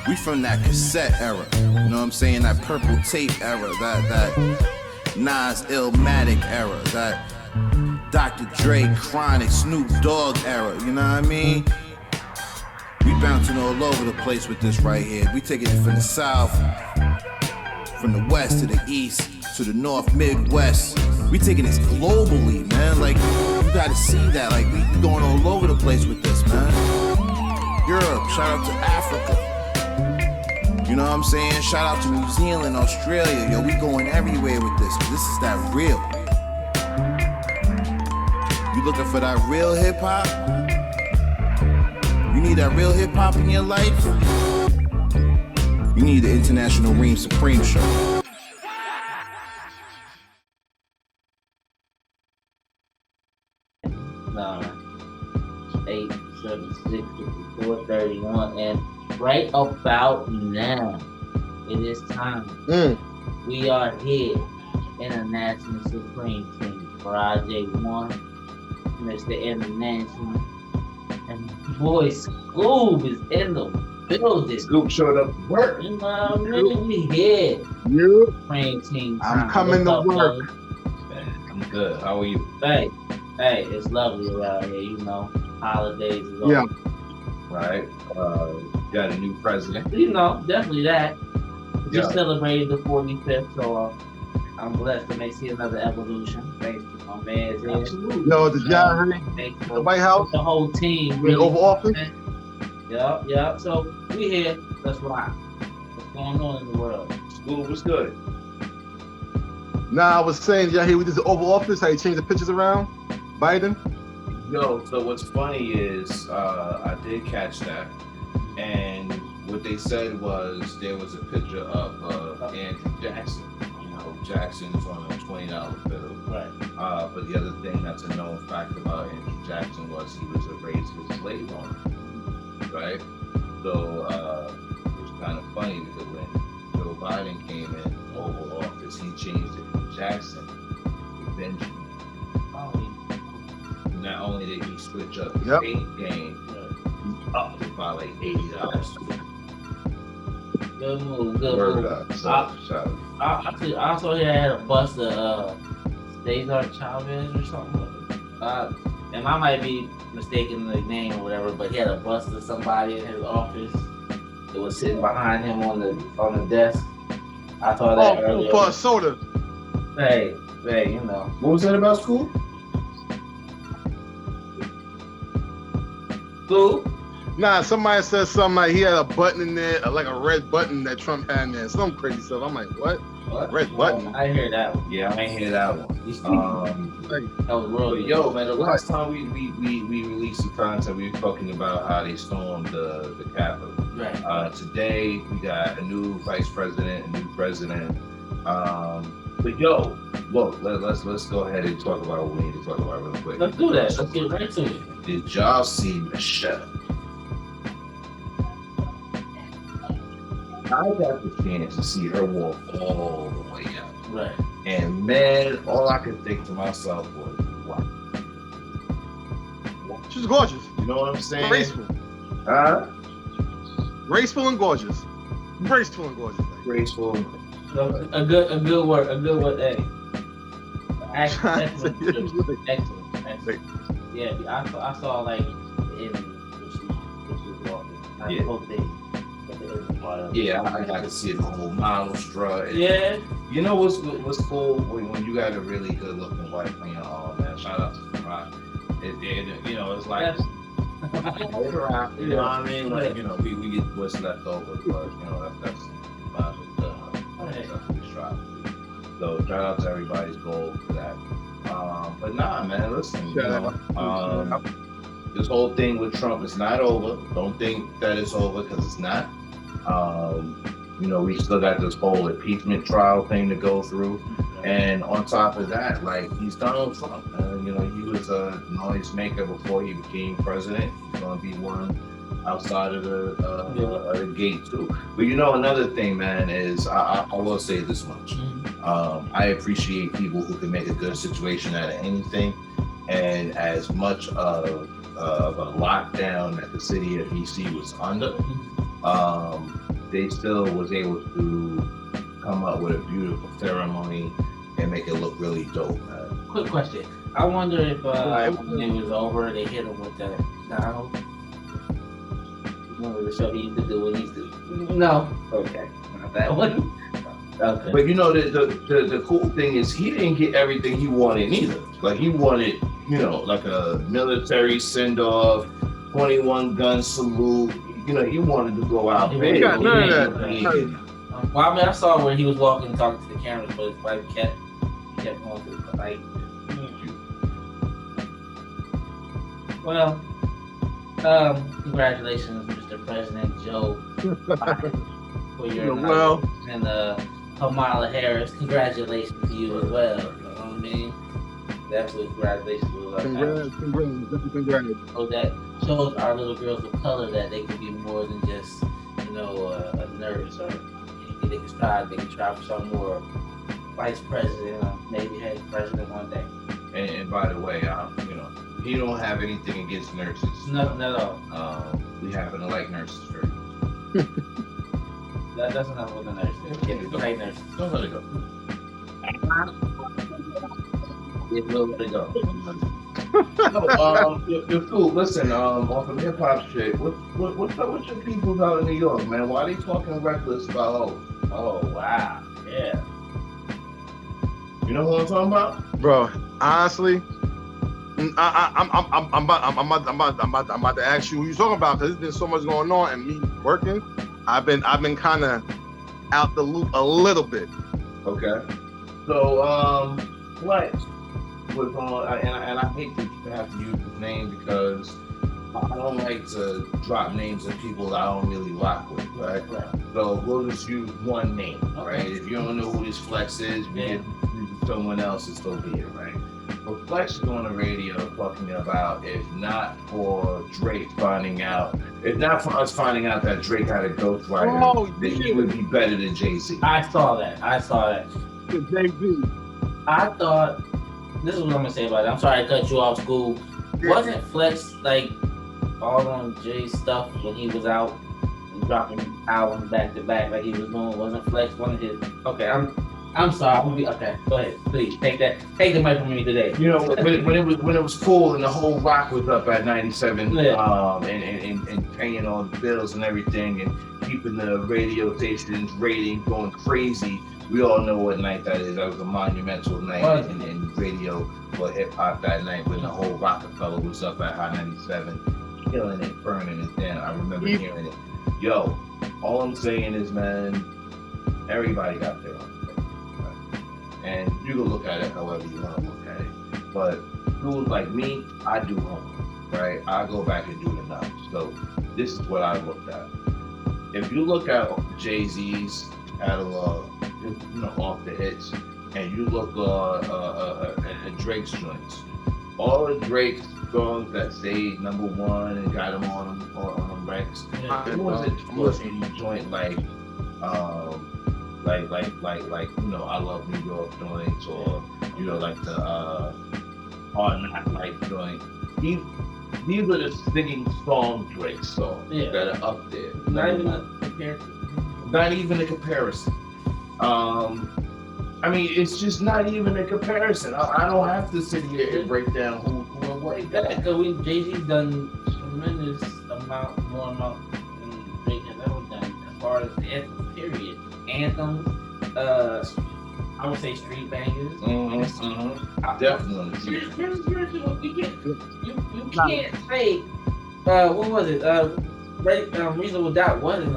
We from that cassette era, you know what I'm saying? That purple tape era, that Nas Illmatic era, that Dr. Dre, Chronic, Snoop Dogg era, you know what I mean? We bouncing all over the place with this right here. We taking it from the south, from the west to the east, to the north, Midwest. We taking this globally, man. Like, you gotta see that. Like, we going all over the place with this, man. Europe, shout out to Africa. You know what I'm saying? Shout out to New Zealand, Australia. Yo, we going everywhere with this. This is that real. You looking for that real hip hop? You need that real hip hop in your life? You need the International Reem Supreme Show. No, 8, 7, 6, 54, 31, and right about now, it is time. We are here, International Supreme Team, Taraja 1, Mr. International, and boy Scoob is in the building. Scoob showed up to work. You know what I mean? We here. You? Supreme Team. I'm coming to work. Man, I'm good. How are you? Hey, it's lovely around here, you know. Holidays is over. Yeah. Right. Got a new president. You know, definitely that. Just Yeah. celebrated the 45th, so I'm blessed to see another evolution. Thanks to my man's here. Absolutely. Yo, did y'all hear Thanks the for White House? the whole team. In Really. Oval Office? Yeah. So we here. Let's rock. What's going on in the world? School was good. Nah, I was saying, y'all hear we did the Oval Office, how you changed the pictures around? Biden? Yo, so what's funny is I did catch that, and what they said was there was a picture of Andrew Jackson. You know, Jackson's on a $20 bill. Right. But the other thing that's a known fact about Andrew Jackson was he was raised as a slave owner. Right? So it was kind of funny because when Joe Biden came in Oval Office, he changed it from Jackson to Benjamin. Not only did he switch up the paint game, he upped it by like $80. Good move. Good Word move. up. So, shout out. I also hear I had a bust of Cesar Chavez or something. And I might be mistaken the name or whatever, but he had a bust of somebody in his office that was sitting behind him on the desk. I saw that earlier. For a soda. Hey, you know. What was that about school? Who? Nah, somebody said something like he had a button in there, like a red button that Trump had in there. Some crazy stuff. I'm like, what? Red button? I hear that one. Yeah, I ain't hear that one. That was real. But yo, man, the last time we released the content, we were talking about how they stormed the Capitol. Right. Today we got a new vice president, a new president. But yo, look, let's go ahead and talk about what we need to talk about real quick. Let's do that. Let's get right to it. Did y'all see Michelle? I got the chance to see her walk all the way up. Right. And man, all I could think to myself was, wow. She's gorgeous. You know what I'm saying? Graceful. Graceful and gorgeous. Graceful and gorgeous. Graceful. So, a good word. Hey. Excellent. Yeah, I saw like in when she was walking. Like, the whole thing. Yeah, I got to see the whole model strut. Yeah. You know what's cool when you got a really good looking wife on your arm, man. Shout out to Taraja. You know, it's like hold her out. You know what I mean? Like, you know, we get what's left over, but you know that's what we strive to do. So shout out to everybody's goal for that. But nah, man, listen. You know, this whole thing with Trump is not over. Don't think that it's over because it's not. You know, we still got this whole impeachment trial thing to go through. And on top of that, like, he's Donald Trump. You know, he was a noise maker before he became president. He's going to be one outside of the gate, too. But, you know, another thing, man, is I will say this much. I appreciate people who can make a good situation out of anything. And as much of a lockdown that the city of DC was under, they still was able to come up with a beautiful ceremony and make it look really dope, man. Quick question. I wonder if when it was over, they hit him with that Donald. Remember the show he used to do when he used to? No. Okay. Not that one. Okay. But you know, the cool thing is he didn't get everything he wanted either. Like he wanted, you know, like a military send off, 21 gun salute. You know, he wanted to go out. He got none of that. Well, I mean, I saw where he was walking and talking to the cameras, but his wife kept going to the fight. Well, congratulations, Mr. President Joe, for your and Kamala Harris. Congratulations to you as well. You know what I mean? That's what congratulations was. Congrats. So that shows our little girls of color that they can be more than just, you know, a nurse or anything. They can try for some more vice president or maybe head president one day. And by the way, you know, he don't have anything against nurses. Nothing at all. We happen to like nurses very much. That's enough with the nurses. Yeah, like nurses. Don't let it go. Let it go. You're cool. Listen, on some hip hop shit, what's up with your people out in New York, man? Why are they talking reckless about hoes? Oh wow, yeah. You know what I'm talking about, bro? Honestly, I'm about to ask you who you talking about because there's been so much going on and me working. I've been kind of out the loop a little bit. Okay. So what was on? And I hate to have to use his name because I don't like to drop names of people that I don't really rock with, right? So we'll just use one name, right? If you don't know who this Flex is, we get someone else, it's so be it, right? But Flex is on the radio talking about if not for Drake finding out, if not for us finding out that Drake had a ghostwriter, then he would be better than Jay-Z. I saw that. Jay-Z. I thought, this is what I'm gonna say about it. I'm sorry I cut you off, Scoob. Yeah. Wasn't Flex like all on Jay's stuff when he was out and dropping albums back to back like he was doing? Wasn't Flex one of his? Okay, I'm sorry. Okay, go ahead. Please take the mic from me today. You know, when it was cool and the whole rock was up at 97, and paying all the bills and everything and keeping the radio stations rating going crazy. We all know what night that is. That was a monumental night in radio for hip hop that night when the whole Rockefeller was up at High 97, killing it, burning it down. I remember hearing it. Yo, all I'm saying is, man, everybody got their own thing. Right? And you can look at it however you want to look at it. But dudes like me, I do homework, right? I go back and do the numbers. So this is what I looked at. If you look at Jay-Z's catalog, you know, off the hits, and you look at Drake's joints, all of Drake's songs that stayed number one and got him on them recs, it wasn't any joint like you know, I Love New York joints, or you know, like the Hard Knock Life joint. These are the singing song Drake songs that are up there. Not even a comparison. I mean, it's just not even a comparison. I don't have to sit here and break down who and what. Because Jay-Z's done tremendous more amount than Drake has ever done as far as the anthem period. Anthems, I would say street bangers. Definitely. You can't say, what was it? Reasonable Doubt wasn't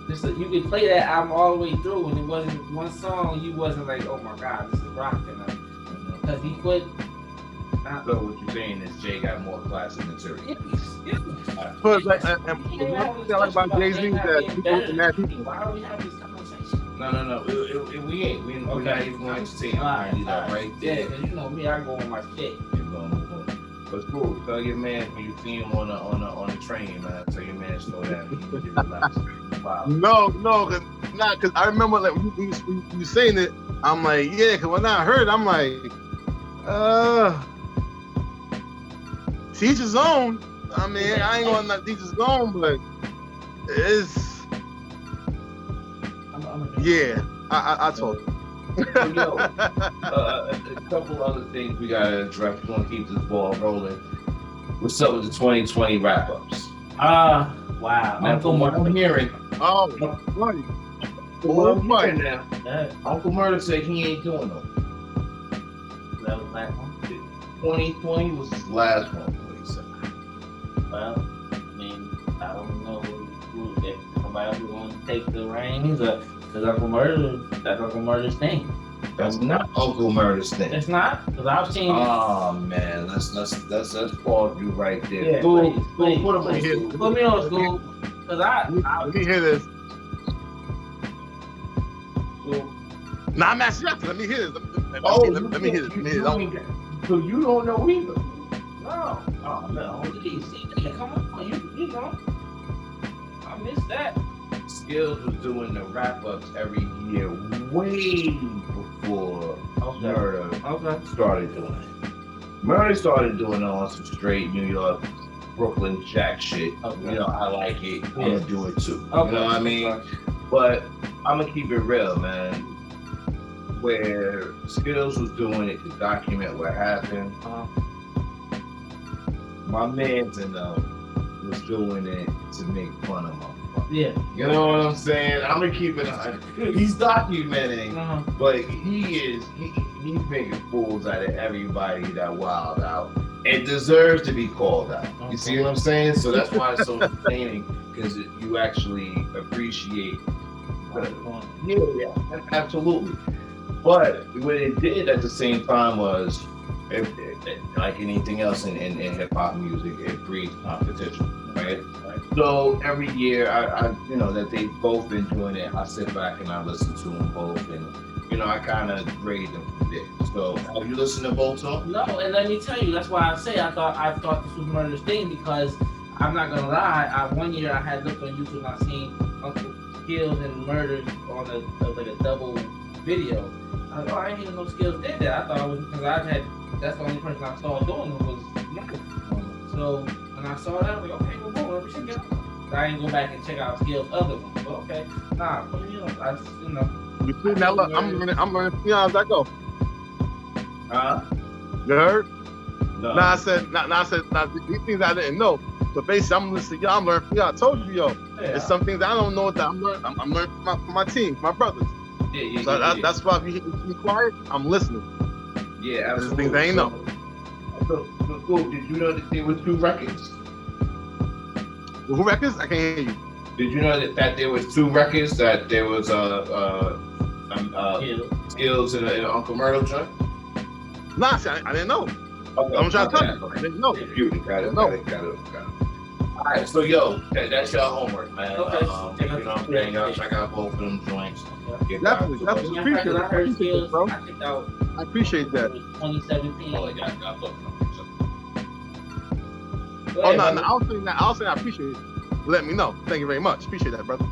you could play that album all the way through, and it wasn't one song you wasn't like, oh my god, this is rocking. Because he put. So what you're saying is Jay got more classic material. But one thing I like about Jay-Z is that people can have people. Why are we having this conversation? No. We ain't. We're not even going to say that right there. Yeah, because you know me, I go on my shit. But it's cool. Tell your man when you see him on the train, man. Tell your man slow down. You relax. Wow. No, because I remember like when you saying it, I'm like, yeah, because when I heard it, I'm like, teach his own. I mean, I ain't gonna not teach his own, but Yeah, I told you. So, yo, a couple other things we gotta address. We want to keep this ball rolling. What's up with the 2020 wrap-ups? Wow. Now, from what I'm hearing, Oh, funny. what I'm Funny. hearing now, Uncle Murder said he ain't doing no. That was that one. 2020 was his last one. What he said. Well, I mean, I don't know who if somebody else is going to take the reins, because Uncle Murder, that's Uncle Murder's thing. That's not Uncle Murder's thing. It's not, because I've seen. Oh man, let's pause you right there. Yeah, School, please. put him on school. Put me on school, because Let me hear this. Nah, I'm asking you. Let me hear this. Let me hear this. So you don't know either. No. Oh, no. Please, come on. You know. I missed that. Skills was doing the wrap-ups every year way before Murder started doing it. Murder started doing it on some straight New York, Brooklyn Jack shit. Okay. You know, I like it. I'm gonna do it too. Okay. You know what I mean? But I'm gonna keep it real, man. Where Skills was doing it to document what happened. My man's was doing it to make fun of him. Yeah. You know what I'm saying? I'm gonna keep it on. He's documenting, but he's making fools out of everybody that wild out. It deserves to be called out. You see what I'm saying? So that's why it's so entertaining, because you actually appreciate. Yeah, absolutely. But what it did at the same time was, like anything else in hip hop music, it breeds competition, right? So every year, I that they've both been doing it. I sit back and I listen to them both, and I kind of grade them from there. So have you listened to both of them? No, and let me tell you, that's why I say I thought this was Murder's thing, because I'm not gonna lie. One year I had looked on YouTube and I seen Uncle Skills and Murders on a double video. I was like, I ain't even know Skills did that. I thought it was because that's the only person I saw doing it was Murder. So when I saw that, I was like, okay, well, let me check it out. I didn't go back and check out Skills' other one. But okay, put me on. I just, You see, now look, I'm learning from y'all as I go. You heard? No. Now I said, these things I didn't know. So basically, I'm listening to y'all. I'm learning from y'all. I told you, there's some things I don't know that I'm learning. I'm learning from my team, my brothers. Yeah. That's why if you hear me quiet, I'm listening. Yeah, absolutely. There's things I ain't know. So cool. Did you know that there were 2 records? Well, who records? I can't hear you. Did you know that there was 2 records? That there was Skills and Uncle Murder joint? Nah, see, I didn't know. Okay. I'm trying to tell you. I didn't know. Got it. All right, so that's your homework, man. Okay. You know what I'm saying? Y'all check out both of them joints. Definitely appreciate it. I heard Skills, bro. I checked out. I appreciate that. 2017. Oh, yeah, got both of them. Oh no, I'll say I appreciate it. Let me know. Thank you very much. Appreciate that, brother.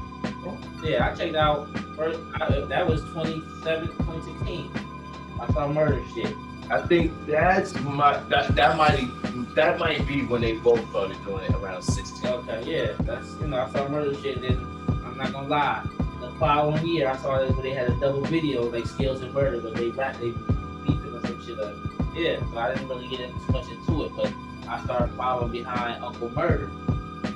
Yeah, I checked out first. That was 2016. I saw Murder shit. I think that might be when they both started doing it around 16. Okay, yeah, that's I saw Murder shit. Then I'm not gonna lie, the following year I saw that they had a double video like Skills and Murder, but they beefing or some shit up. Yeah, so I didn't really get too much into it, but I started following behind Uncle Murder,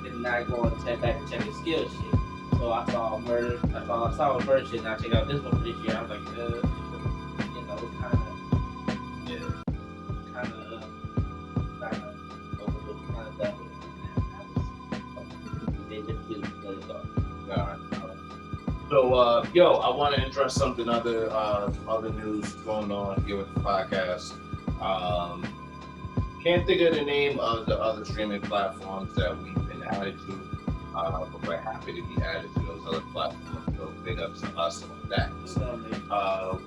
and I go and check back and check his Skills shit. So I saw Murder. That's all I saw was Murder shit. And I checked out this one for this year. I was like, kind of So, I want to address something other news going on here with the podcast. Can't think of the name of the other streaming platforms that we've been added to, but we're happy to be added to those other platforms. So big ups to us on that.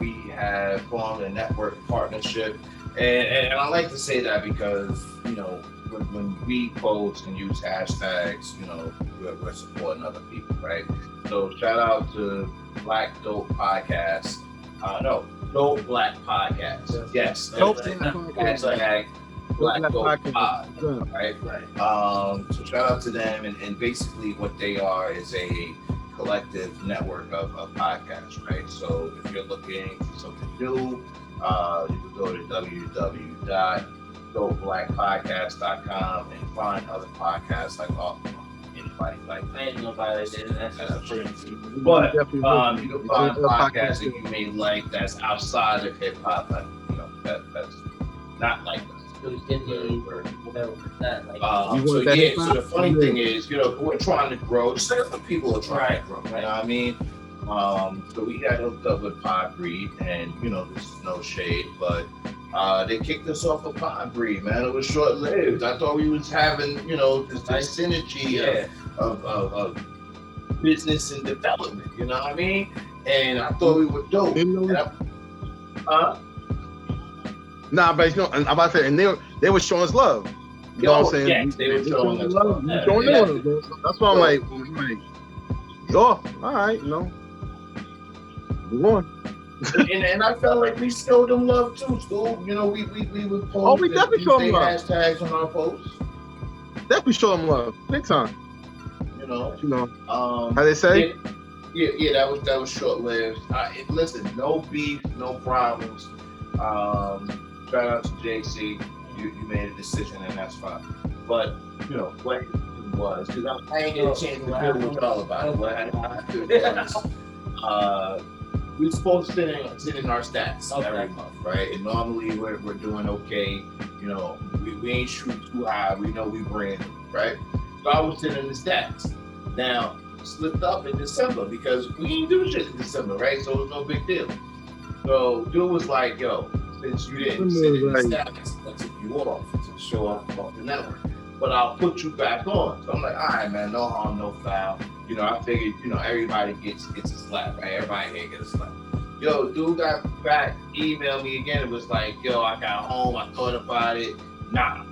We have formed a network partnership, and I like to say that because when we post and use hashtags, we're supporting other people, right? So shout out to Black Dope Podcast. Dope Black Podcast. Yes. Dope Hashtag Black Dope Pod. Right. So shout out to them, and basically what they are is a collective network of podcasts, right? So if you're looking for something new, you can go to www.dopeblackpodcast.com and find other podcasts like anybody like that. Ain't nobody that did that. That's free. But you can find podcasts that you may like that's outside of hip hop, like, you know, that's not like us. Whatever. Not like So the funny thing is, you know, we're trying to grow. Certain people are trying to grow. You know what I mean? So we got hooked up with Podbreed, and you know, this is no shade, but they kicked us off of Podbreed, man. It was short lived. I thought we was having, you know, this synergy of business and development. You know what I mean? And I thought we were dope. Nah, but you know, I'm about to say, and they were showing us love. You know what I'm saying? Yes, they were showing us love. That's why I'm like, yo, all right, you know, move on. and I felt like we showed them love too, Scoob. You know, we would post. We definitely showed them love. Hashtags on our posts. Definitely show them love, big time. You know, how they say? Yeah, that was short lived. Listen, no beef, no problems. Shout out to JC. You made a decision, and that's fine. But you know what it was, because I ain't get a chance to deal with y'all about it. What happened was, we're supposed to sit in our stats every month, right? And normally we're doing okay. You know, we ain't shooting too high. We know we brand new, right? So I was sitting in the stats. Now slipped up in December because we ain't do shit in December, right? So it was no big deal. So dude was like, yo, since you didn't sit in the stats, I took you off to show off the network. But I'll put you back on. So I'm like, all right, man, no harm, no foul. You know, I figured, you know, everybody gets a slap, right? Everybody here gets a slap. Yo, dude got back, emailed me again. It was like, yo, I got home, I thought about it. Nah.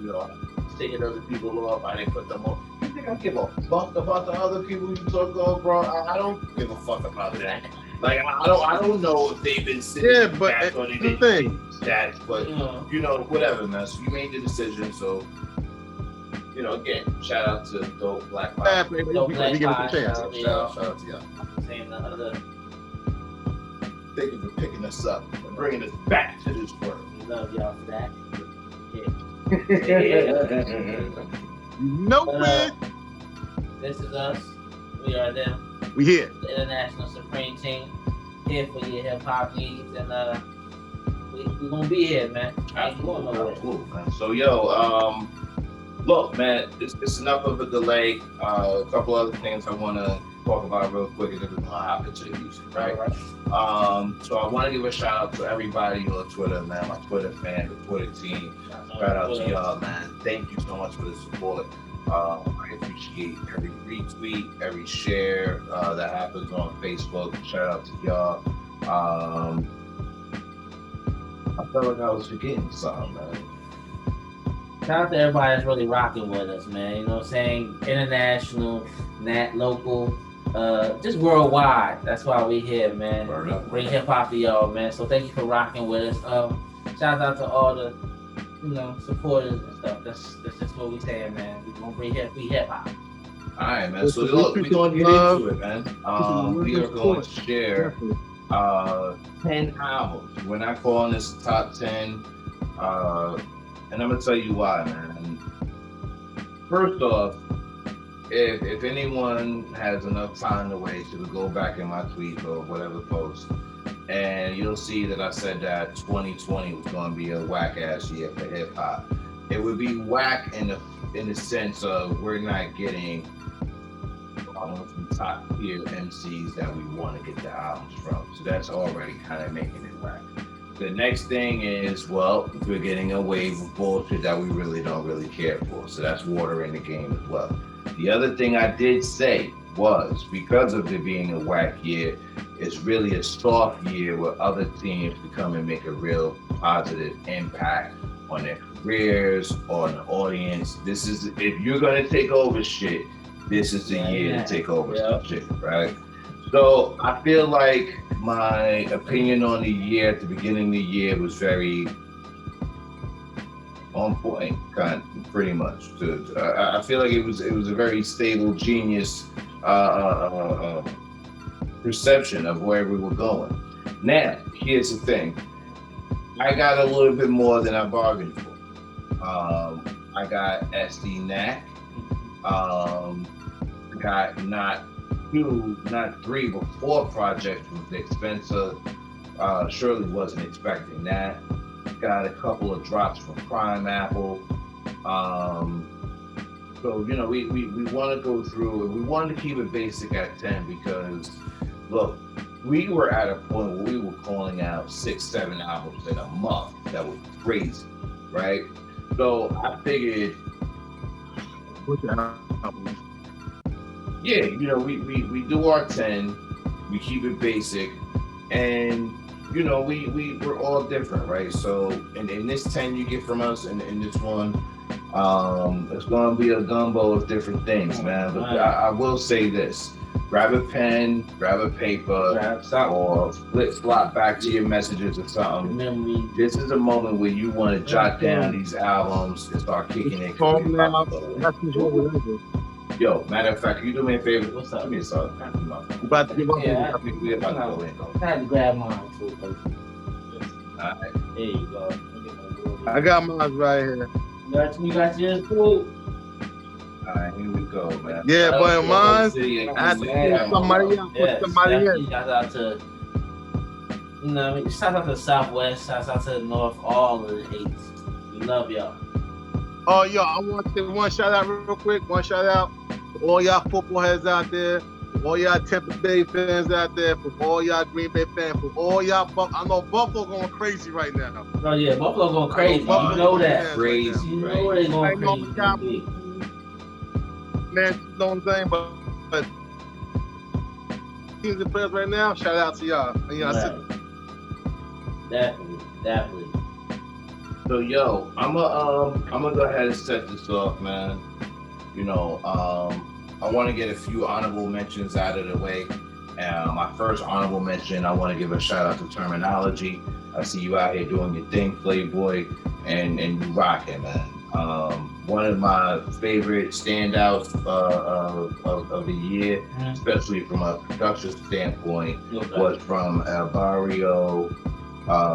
You know, I'm taking other people off, I didn't put them on. You think I give a fuck about the other people you talk about, bro? I don't give a fuck about that. Like I don't know if they've been sitting back on anything stats, but you know, whatever, man. So you made the decision, so you know, again, shout out to Dope Black Pie. Dope Black Pie. Shout out to y'all. Saying the other. Thank you for picking us up and bringing us back to this world. We love y'all for that. No man. This is us. We are them. We here. The International Supreme Team. Here for your hip hop needs, and we gonna be here, man. Absolutely, man. So yo, look, man, it's enough of a delay. A couple other things I want to talk about real quick, and then we're gonna hop into the music, right? So I want to give a shout out to everybody on Twitter, man. My Twitter fan, the Twitter team. Shout out to y'all, man. Thank you so much for the support. I appreciate every retweet, every share that happens on Facebook. Shout out to y'all. I felt like I was forgetting something, man. Shout out to everybody that's really rocking with us, man. You know what I'm saying? International, local, just worldwide. That's why we here, man. Bring hip hop to y'all, man. So thank you for rocking with us. Shout out to all the, you know, supporters and stuff. That's just what we saying, man. We gonna bring hip hop. All right, man. So look, we're gonna get into it, man. We are going to share 10 albums. We're not calling this a top 10, and I'm gonna tell you why, man. First off, if anyone has enough time to wait, to go back in my tweet or whatever post, and you'll see that I said that 2020 was going to be a whack ass year for hip hop. It would be whack in the sense of we're not getting some top tier MCs that we want to get the albums from. So that's already kind of making it whack. The next thing is, well, we're getting a wave of bullshit that we don't really care for. So that's watering the game as well. The other thing I did say was, because of it being a whack year, it's really a soft year where other teams can come and make a real positive impact on their careers, on the audience. This is, if you're gonna take over shit, this is the year to take over some shit, right? So I feel like my opinion on the year at the beginning of the year was very on point, kind of, pretty much. I feel like it was a very stable, genius perception of where we were going. Now, here's the thing. I got a little bit more than I bargained for. I got SD Knack. Got not 2, not 3, but 4 projects with Nick Spencer. Surely wasn't expecting that. Got a couple of drops from Prime Apple. So, you know, we want to go through and we wanted to keep it basic at 10 because, look, we were at a point where we were calling out 6, 7 albums in a month. That was crazy, right? So I figured, yeah, you know, we do our 10, we keep it basic, and you know, we're all different, right? So in this 10 you get from us, and in this one, it's gonna be a gumbo of different things, man. But I will say this: grab a pen, grab a paper, or flip-flop back to your messages or something. This is a moment where you want to jot down these albums and start kicking it. Yo, matter of fact, you do me a favor. What's up? Give me a song. About to give up. Yeah, I had to grab mine too. Alright. There you go. I got mine right here. You got yours too? Alright, here we go, man. Yeah, but mine, I had to put somebody else. Put somebody else. Shout out to, you know, I mean, shout out to the Southwest, shout out to the North, all of the 8s. We love y'all. Oh, yo, I want to give one shout out real quick. One shout out to all y'all football heads out there, for all y'all Tampa Bay fans out there, for all y'all Green Bay fans, for all y'all I know Buffalo going crazy right now. Oh yeah, Buffalo going crazy. You know that. Crazy. You know they going crazy. Man, you know what I'm saying? But teams and players right now, shout out to y'all. And y'all Definitely. So yo, I'm gonna go ahead and set this off, man. You know, I want to get a few honorable mentions out of the way. My first honorable mention, I want to give a shout out to Terminology. I see you out here doing your thing, Playboy, and you rocking, man. One of my favorite standouts of the year, especially from a production standpoint, was from El Barrio.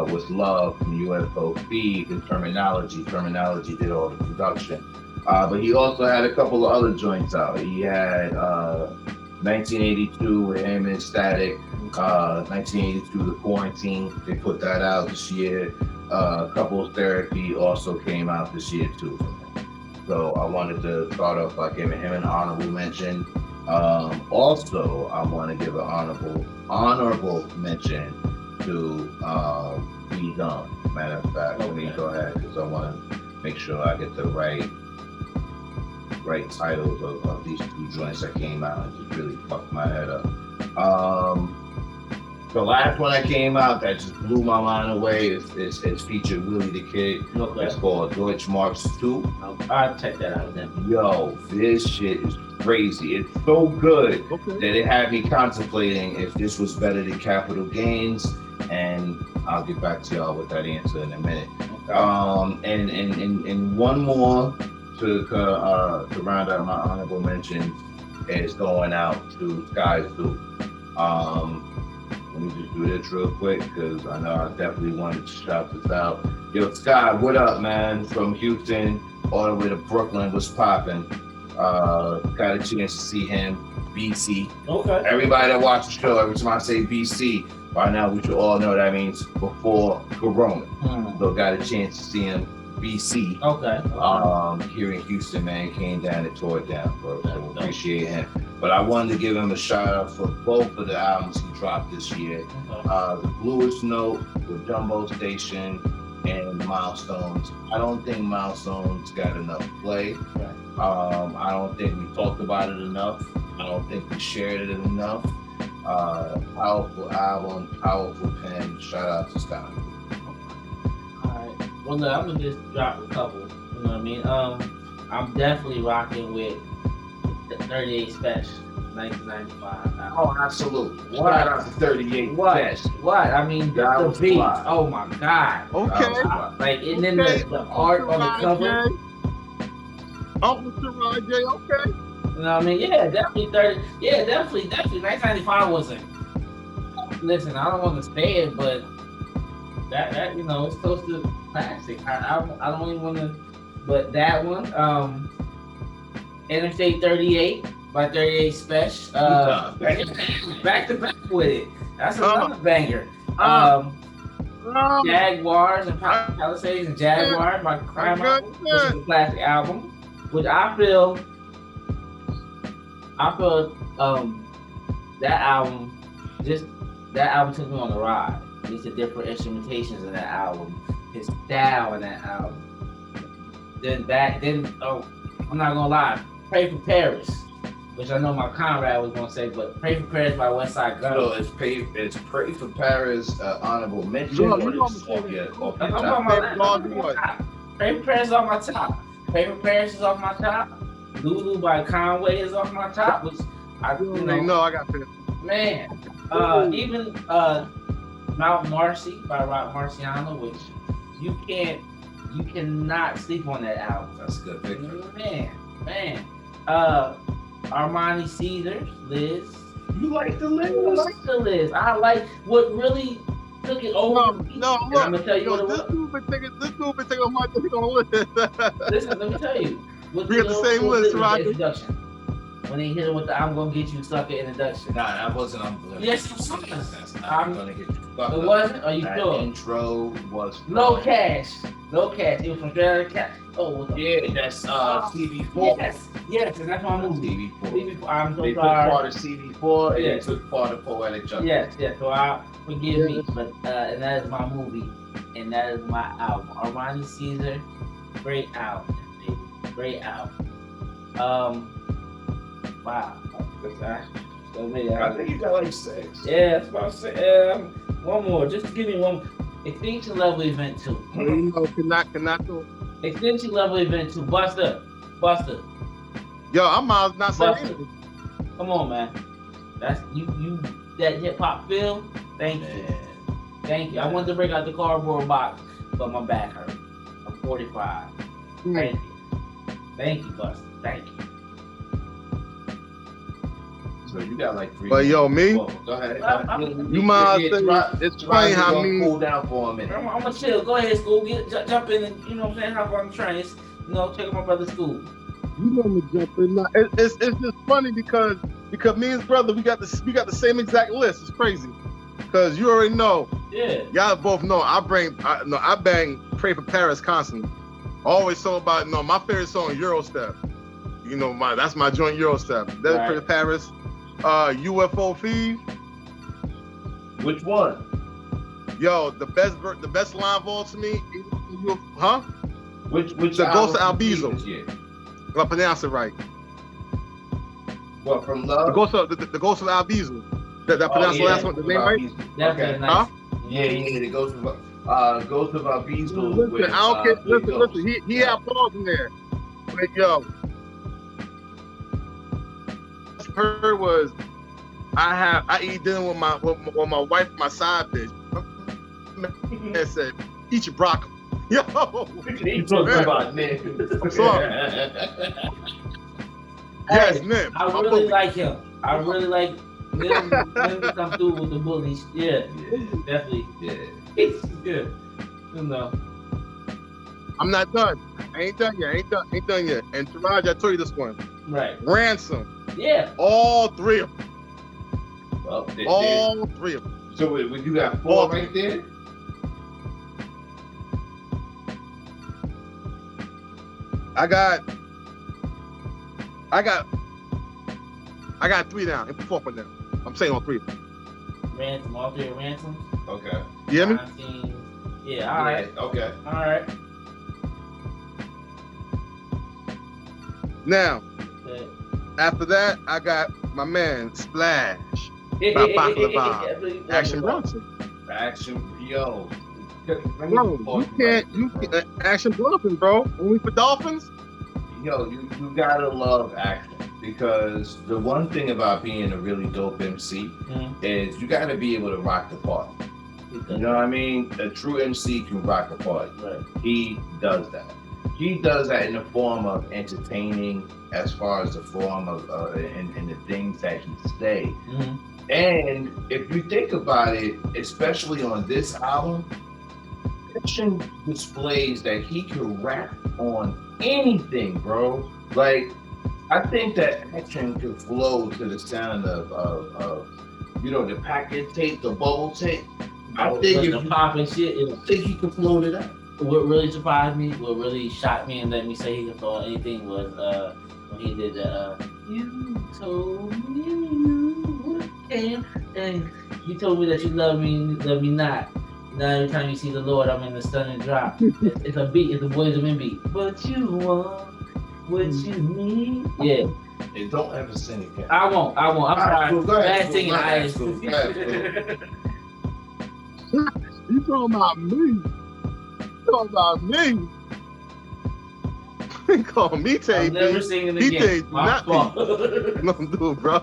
With Love from UFO Feed and Terminology. Terminology did all the production. But he also had a couple of other joints out. He had 1982 with him and Static, 1982 The Quarantine. They put that out this year. Couples Therapy also came out this year too. So I wanted to start off by giving him an honorable mention. Also, I want to give an honorable mention to Be Done. Matter of fact, let me go ahead because I want to make sure I get the right titles of these 2 joints that came out and just really fucked my head up. The last one that came out that just blew my mind away is featured Willie the Kid. It's called Deutsch Marks 2. I'll check that out then. Yo, this shit is crazy. It's so good that it had me contemplating if this was better than Capital Gains. And I'll get back to y'all with that answer in a minute. And one more to round out my honorable mention is going out to Sky Zoo. Let me just do this real quick because I know I definitely wanted to shout this out. Yo, Sky, what up, man? From Houston all the way to Brooklyn, what's popping? Got a chance to see him, BC. Okay. Everybody that watch the show, every time I say BC, by now we should all know that means before Corona. So got a chance to see him, BC. Okay. Here in Houston, man, came down and tore it down, bro. So appreciate him. But I wanted to give him a shout out for both of the albums he dropped this year. The Bluest Note with Jumbo Station and Milestones. I don't think Milestones got enough play. I don't think we talked about it enough. I don't think we shared it enough. Powerful album, powerful pen. Shout out to Scott. Alright. Well, look, I'm gonna just drop a couple. You know what I mean? I'm definitely rocking with the 38 Special, 1995. Oh, absolutely. Shout out to 38 Special. What? I mean, the beat. Oh my God. Okay. Like, and then the art on the cover. Uncle Taraja, okay. You know what I mean? Yeah, definitely 30. Yeah, definitely. 1995 wasn't. Listen, I don't want to say it, but that it's close to classic. I don't even want to, but that one, Interstate 38 by 38 Special. Back to back with it. That's another banger. Jaguars and Palisades and Jaguars by Crime Album, which is a classic album, which I feel that album took me on the ride. Just the different instrumentations in that album, his style in that album. I'm not gonna lie, Pray for Paris, which I know my comrade was gonna say, but Pray for Paris by West Side Gun. So it's Pray for Paris honorable mention. No, Pray for Paris is off my top. Pray for Paris is off my top. Lulu by Conway is off my top, which I got Paris. Man, even Mount Marcy by Rock Marciano, which you cannot sleep on that album. That's a good picture. Man. Armani Caesar, Liz. You like the Liz? I like the Liz. I like what really took it over. No, look, I'm gonna tell you what it was. This dude been taking my dick on Liz. Listen, let me tell you. We got the same list, Roger. Introduction. When they hit him with the "I'm gonna get you sucker" introduction. Nah, that wasn't on. Yes, it was. I'm gonna get you sucker. It wasn't. Are you that sure? Intro was No Cash. It was from Straight Cash. Oh, yeah, that's TV4. Yes, and that's my movie. TV4. I'm so they sorry. took part of CV4 and they took part of Poetic Justice. Yes. So forgive me, but and that is my movie, and that is my album. Armani Caesar, great album, baby. Great album. Wow. I think you got like 6. Yeah, that's about 6. One more. Just give me one. Extinction Level Event 2. Cannot do it. Extinction Level Event 2. Buster. Yo, I'm not saying anything. Come on, man. That's you that hip hop feel. Thank you. I wanted to break out the cardboard box, but my back hurt. I'm 45. Thank you, Buster. Thank you. So you got like 3. But yo, me? Go ahead. You mind it's funny how me cool down for a minute. I'm gonna chill. Go ahead, Scoob. Jump in and hop on the train. Check out my brother Scoob. You know me jump in. It's just funny because me and his brother we got the same exact list. It's crazy. Because you already know. Yeah. Y'all both know I bang Pray for Paris constantly. Always talk about my favorite song Eurostep. That's my joint Eurostep. That's Pray for Paris. UFO Thief. Which one? Yo, the best line of all to me. Huh? Which the Ghost of Albizu. If I pronounce it right. What, from Love? The Ghost of Albizu. That pronounce the last one. The name right? That's nice. Yeah. The Ghost of Albizu. Listen, I don't care. Listen. He had balls in there. But yo. Heard was I eat dinner with my wife, my side bitch. And said, eat your broccoli. Yo, you talking about Nick? I'm sorry. Yes, Nick. I really like him. I really like him to come through with the bullies. Yeah, definitely. Yeah, good. I'm not done. I ain't done yet. And Taraja, I told you this one. Right. Ransom. Yeah. All 3 of them. Well, all 3 of them. So when you got 4 right there? I got 3 down. And 4 down. I'm saying all 3 of them. Ransom, all 3 of Ransoms. Okay. You hear me? Yeah. All right. Okay. All right. Now. After that, I got my man Splash. Action Bronson. Yo. Bro, you can't Action Bronson, bro. Only for Dolphins? Yo, you gotta love Action. Because the one thing about being a really dope MC is you gotta be able to rock the party. You know what I mean? A true MC can rock the party. Right. He does that. He does that in the form of entertaining, as far as the form of and the things that he say. Mhm. And if you think about it, especially on this album, Christian displays that he can rap on anything, bro. Like, I think that Action could flow to the sound of the packet tape, the bubble tape. I think Like if the you, pop and shit. I think he could float it up. What really surprised me, what really shocked me and let me say he could throw anything was when he did the you told me you would care, and you told me that you love me not. Now every time you see the Lord, I'm in the stunning drop. It's a beat, it's a Boys of Men beat. But you want what you need. Yeah. And don't ever sing again. I won't. I'm sorry. Cool, go ahead, Bad singing. go ahead, I Scoob, go ahead, You talking about me? You talking about me? He called me I'm Tay never B. singing He again. did My nothing. fault. No, dude, bro.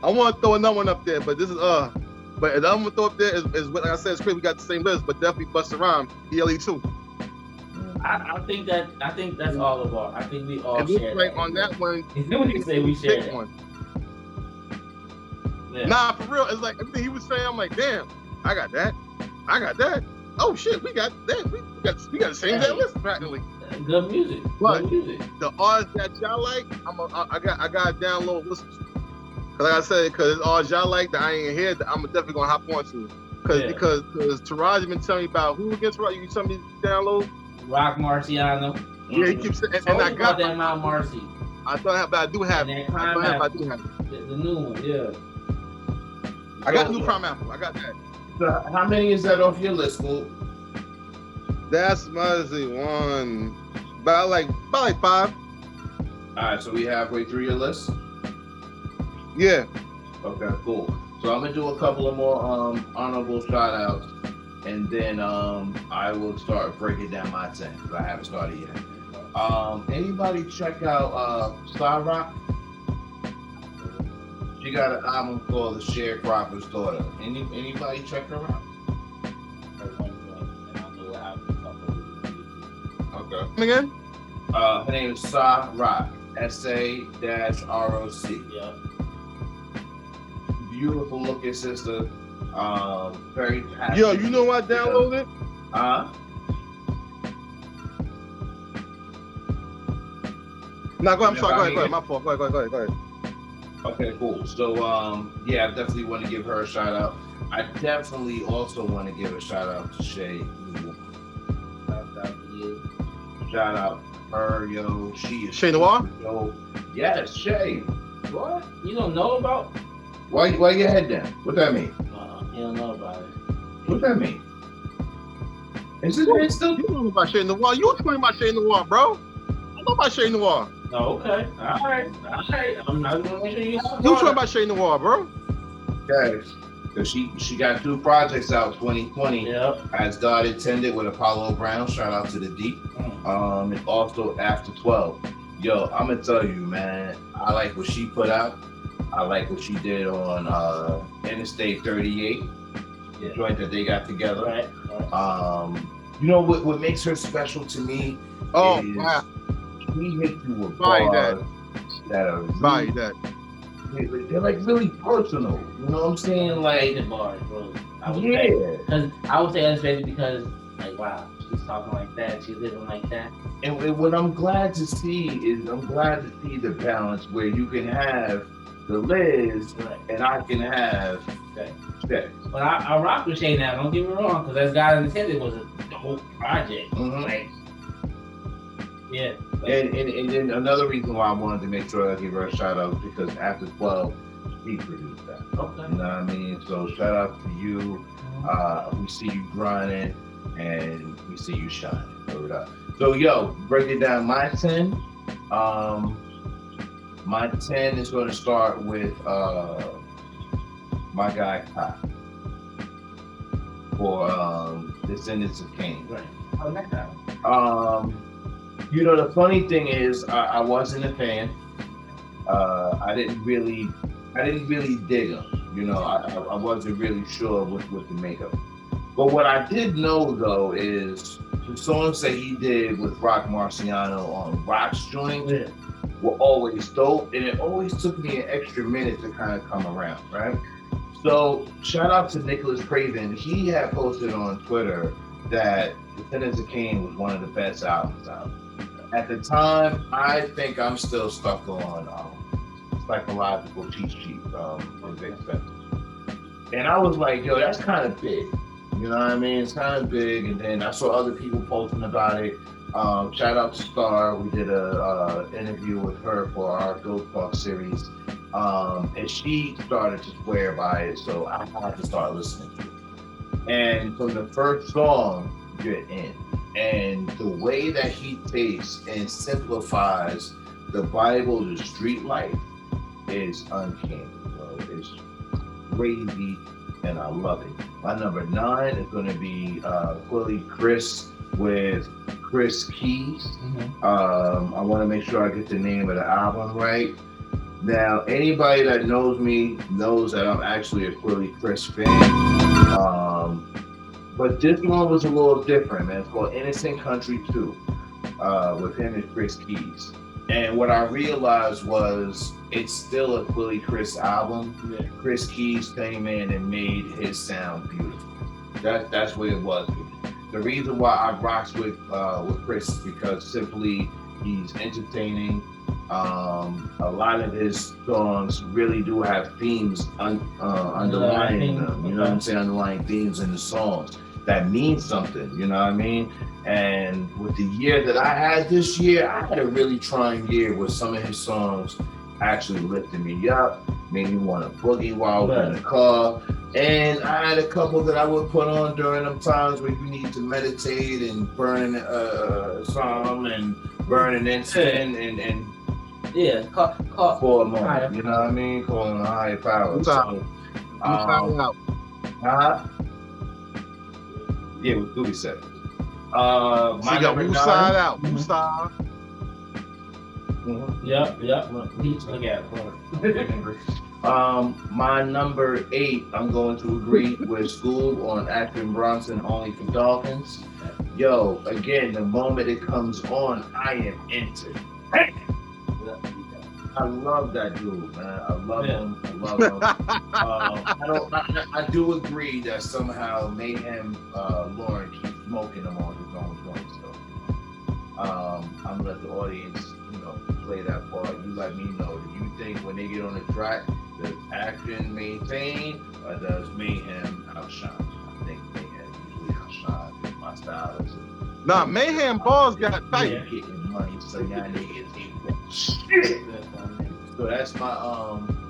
I want to throw another one up there, but this is but the other one throw up there is what, like I said, it's crazy. We got the same list, but definitely Busta Rhymes, ELE2. I think that's all of our. I think we all And this share right that. on that one. When you say we share Pick that. one. Yeah. Nah, for real, it's like everything he was saying. I'm like, damn, I got that. Oh shit, we got that. We got the same Hey. list practically. Good music. But Good music. the artists that y'all like, I got to download listens. Cause like I said, cause it's artists y'all like that I ain't here, that I'm definitely gonna hop onto. Because Taraja been telling me about who against Taraja. You tell me to download. Rock Marciano. Yeah, he keeps saying, and I got that Mount Marcy. I thought I have, but I do have And it. that I Crime thought I have, Apple. I do have it. The new one, yeah. I got a new Crime Apple. I got that. So how many is that off your list, Scoob? That's my one. About like 5. All right, so we halfway through your list. Yeah. Okay, cool. So I'm gonna do a couple of more honorable shout outs, and then I will start breaking down my 10 because I haven't started yet. Anybody check out Star Rock? She got an album called The Sharecropper's Daughter. Anybody check her out? Okay. Come again? Her name is Sa Rock. SA-ROC. Yeah. Beautiful looking sister. Very passionate. Yo, you know what I downloaded? Nah, go ahead. I'm sorry. Go ahead. My fault. Go ahead. Okay, cool. So, yeah, I definitely want to give her a shout out. I definitely also want to give a shout out to Shay. Shout out to you. Shout out to her, yo. She is Shay Noir? Yo, yes, Shay. What? You don't know about? Why your head down? What that mean? You don't know about it. What that mean? Is this man still? You know about Shay Noir? You explain about Shay Noir, bro. I know about Shay Noir. Oh, okay. All right. I'm not gonna make sure you. You explain about Shay Noir, bro. Okay. So she got 2 projects out 2020. Yep. As God Intended with Apollo Brown. Shout out to the Deep. And also After 12. Yo, I'm gonna tell you, man. I like what she put out. I like what she did on Interstate 38. The joint that they got together. Right. You know what makes her special to me? Oh, is wow. She hit you with Buy bars that are Buy really, that. they're like really personal. You know what I'm saying? Like, The bars, bro. I would say especially because, like, wow, she's talking like that, she's living like that. And what I'm glad to see is the balance where you can have the Liz and I can have Shay. But I rock with Shay now. Don't get me wrong, because as God Intended was a dope project. Mhm. Like, yeah. And then another reason why I wanted to make sure I give her a shout out because After 12, she produced that. Okay. You know what I mean? So shout out to you. We see you grinding and we see you shining. Word up. So yo, break it down. My 10. My 10 is going to start with my guy Kai for Descendants of Cain. Right. I like that one. You know, the funny thing is, I wasn't a fan. I didn't really I didn't really dig them. You know, I wasn't really sure what to make of them. But what I did know though is the songs that he did with Rock Marciano on Rock's joint were always dope, and it always took me an extra minute to kind of come around, right? So shout out to Nicholas Craven. He had posted on Twitter that Descendants of Cain was one of the best albums out. At the time, I think I'm still stuck on Psychological Cheat Sheet from Big Scoob. And I was like, yo, that's kind of big. You know what I mean? It's kind of big. And then I saw other people posting about it. Shout out to Star. We did a interview with her for our Dope Talk series. And she started to swear by it, so I had to start listening to it. And from the first song, you're in. And the way that he takes and simplifies the Bible to street life is uncanny, bro. It's crazy, and I love it. My number 9 is going to be Quilly Chris with Chris Keys. I want to make sure I get the name of the album right. Now, anybody that knows me knows that I'm actually a Quilly Chris fan. But this one was a little different, man. It's called Innocent Country 2 with him and Chris Keys. And what I realized was it's still a Quilly Chris album. Yeah. Chris Keys came in and made his sound beautiful. That's what it was. The reason why I rocks with Chris is because simply he's entertaining. A lot of his songs really do have themes underlying them. You know what I'm saying? Underlying themes in the songs that mean something. You know what I mean? And with the year that I had this year, I had a really trying year with some of his songs actually lifting me up, made me want to boogie while I was in the car. And I had a couple that I would put on during them times where you need to meditate and burn a song and burn an incense and call for a moment. You know what I mean? Calling a higher power. So, yeah, what Scooby said. My number 9. Side out. Side. Yep. Look at it. My number 8, I'm going to agree with Scoob on Action Bronson, Only for Dolphins. Yo, again, the moment it comes on, I am into it. Hey! I love that dude, man. I love him. I do agree that somehow Mayhem Lauren keeps smoking him on his own joint. So I'm gonna let the audience, play that part. You let me know. Do you think when they get on the track, does Action maintain or does Mayhem outshine? I think Mayhem usually outshines if my style is. Nah, Mayhem balls got tight. Getting money, so y'all niggas ain't shit. So that's my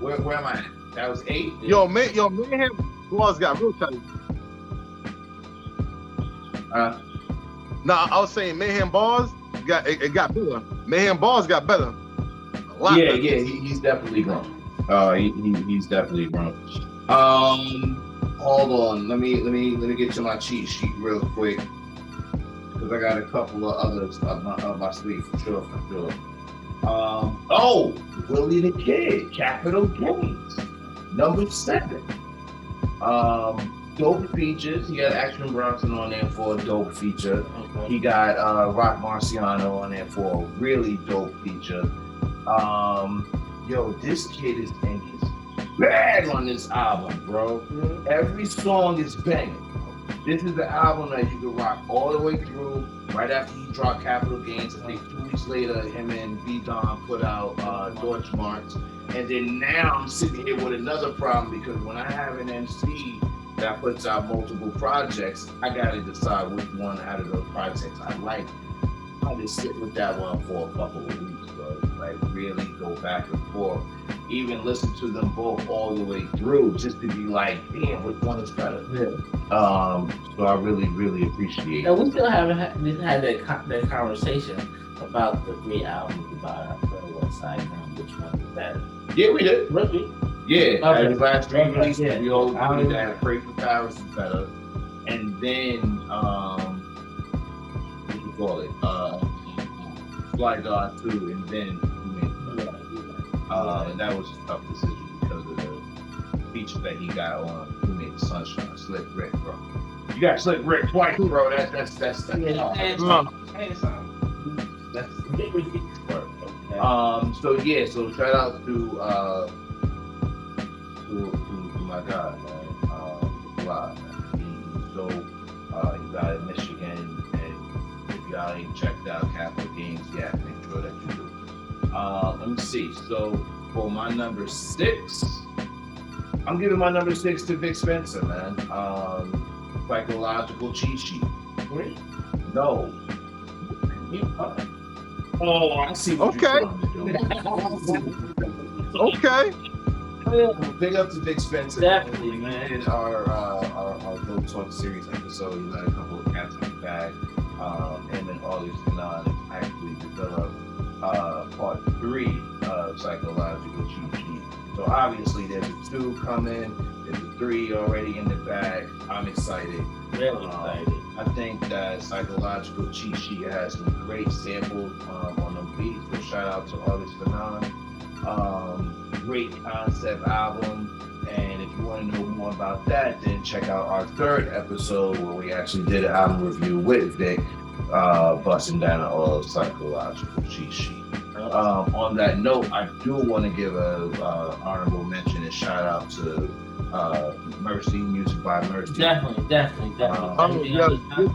where am I at? That was 8. Yo, Mayhem balls got real tight. Nah, I was saying Mayhem balls got better. Mayhem balls got better. A lot better. He's definitely grown. He's definitely grown. Hold on, let me get to my cheat sheet real quick because I got a couple of others up my sleeve for sure. Willie the Kid, Capital Gains, number 7. Dope features. He got Action Bronson on there for a dope feature. Okay. He got Rock Marciano on there for a really dope feature. This kid is in his bag on this album, bro. Mm-hmm. Every song is banging. This is the album that you can rock all the way through. Right after he dropped Capital Gains, I think 2 weeks later, him and B-Don put out Deutsche Marks. And then now I'm sitting here with another problem because when I have an MC that puts out multiple projects, I gotta decide which one out of those projects I like. I just sit with that one for a couple of weeks, bro. Like really go back and forth. Even listen to them both all the way through just to be like, damn, which one is better? Yeah. So I really, really appreciate it. And we still haven't had that conversation about the 3 albums about our what side and which one is better. Yeah, we did. Really? Yeah. Okay. The last 3 releases, we all agreed that Pray for Paris is better. And then, what do you call it? Fly God 2, and then we made and that was a tough decision because because of the feature that he got on Who Made the Sunshine, Slick Rick, bro. You got Slick Rick twice, bro. That's That's So yeah, so shout out to my guy, man. Fly, man. He's out of Michigan, and if y'all ain't checked out Capital Games yet, make sure that you do. Let me see. So for my number 6, I'm giving my number 6 to Vic Spencer, man. Psychological cheat sheet. No. Oh, I see what you're trying to do. Okay. Big up to Vic Spencer. Definitely, man. In our Go Talk series episode, you let a couple of cats in the bag. Him and August Fanon actually developed part 3 of Psychological Cheat Sheet. So obviously there's a 2 coming, there's a 3 already in the bag. I'm excited. Really excited. I think that Psychological Cheat Sheet has some great samples on them beats. So shout out to August Fanon. Great concept album. And if you want to know more about that, then check out our 3rd episode where we actually did an album review with Vic, busting down an all Psychological Cheat Sheet. On that note, I do want to give a honorable mention and shout out to Mercy, music by Mercy. Definitely.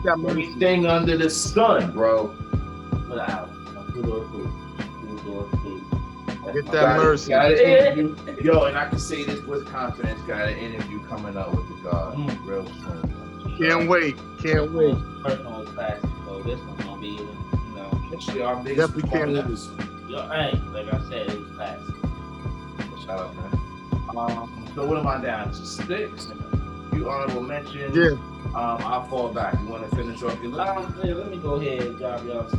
Everything under the sun, bro. Without. Get that Mercy. Got an interview. Yo, and I can say this with confidence. Got an interview coming up with the God. Real soon. Can't wait. Personal classic, so this one's gonna be even, Actually, our biggest Definitely can't episode. Yo, hey, like I said, it was classic. Shout out, man. So what am I down to? 6? You honorable mention. Yeah. I'll fall back. You want to finish off your list? Yeah, let me go ahead and drop y'all off.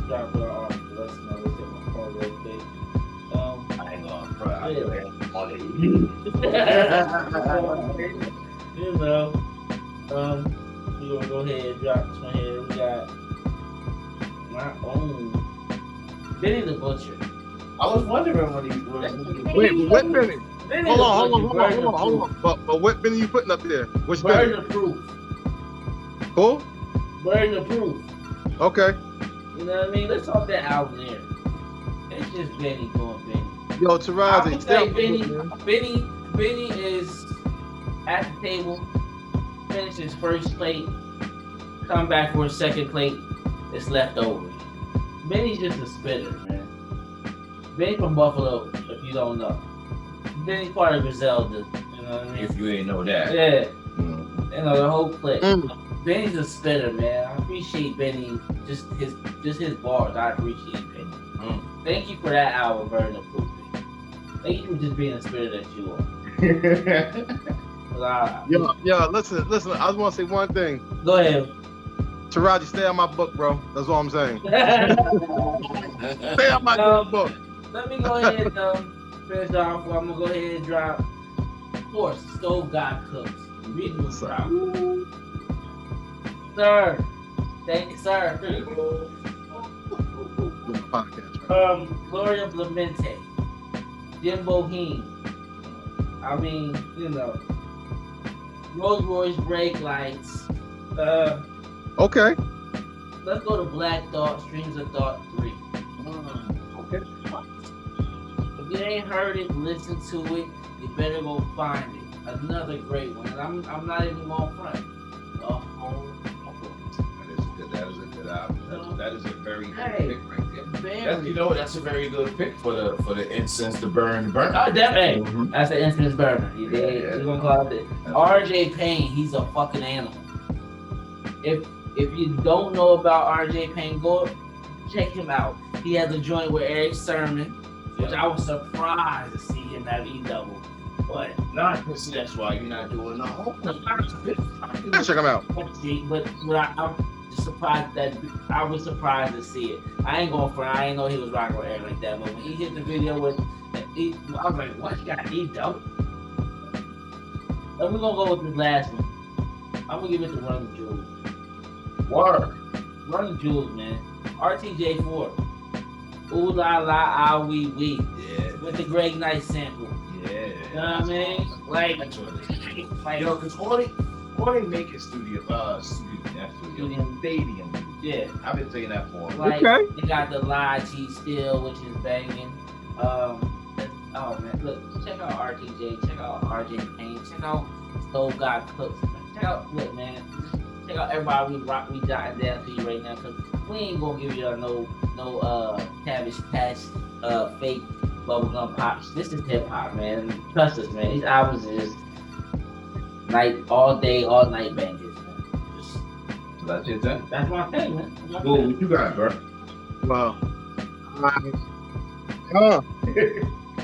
Let's see my phone real quick. I ain't gonna cry. Yeah. We gonna go ahead and drop this one here. We got my own Benny the Butcher. I was wondering when he Wait, what Benny? Benny Hold the on. Butcher, But what Benny you putting up there? Which Burden Benny? of Proof. Cool? Burden of Proof. Okay. You know what I mean? Let's talk that album there. It's just Benny doing Benny. Yo, I Taraja, would say Benny is at the table, finish his first plate, come back for his second plate, it's left over. Benny's just a spitter, man. Benny from Buffalo, if you don't know. Benny part of Griselda, you know what I mean? If you ain't know that. Yeah. You know, the whole clip. Benny's a spitter, man. I appreciate Benny, just his bars. I appreciate Benny. Thank you for that album, Burden of Proof. Thank you for just being the spirit that you are. Yo, listen. I just want to say one thing. Go ahead. Taraji, stay on my book, bro. That's all I'm saying. Stay on my book. Let me go ahead and finish off. I'm gonna go ahead and drop. Of course, Stove God Cooks. Reasonable drop. Sir. Thank you, sir. Gloria Clemente. Jimbo Heen. I mean, Rolls Royce brake lights. Okay. Let's go to Black Thought, Streams of Thought 3. Okay. If you ain't heard it, listen to it. You better go find it. Another great one. And I'm not even going front. The whole That is a good album. That is a very good pick right there. very. That's a very good pick for the incense to burn. Oh, definitely. That's an instance burner. You dig? We're gonna call it RJ Payne. He's a fucking animal. If you don't know about RJ Payne, go check him out. He has a joint with Eric Sermon, which I was surprised to see him have E-double. But That's why you're not doing the whole. Check him out. But I'm just surprised I was surprised to see it. I ain't going for it. I ain't know he was rocking with Eric like that. But when he hit the video with, I was like, what? You got E-double? Then we're gonna go with this last one. I'm gonna give it to Run the Jewels. Run the Jewels, man. RTJ4. Ooh la la ah wee wee. Yeah. With the Greg Knight sample. Yeah. You know what I mean? Like, Yo, because all they make is studio, stadium. Yeah. I've been saying that for. Like, Okay. they got the Live Cheat Still, which is banging. Oh man, look, check out RTJ, check out RJ Payne, check out Stove God Cooks, check out, look, man, check out everybody we jotting down to you right now, cause we ain't gonna give you no Cabbage Patch fake bubblegum pops. This is hip hop, man. Trust us, man. These albums is just all day, all night bangers, man. Just, So that's it then. that's my thing, man. Cool, what you got, bro? Well,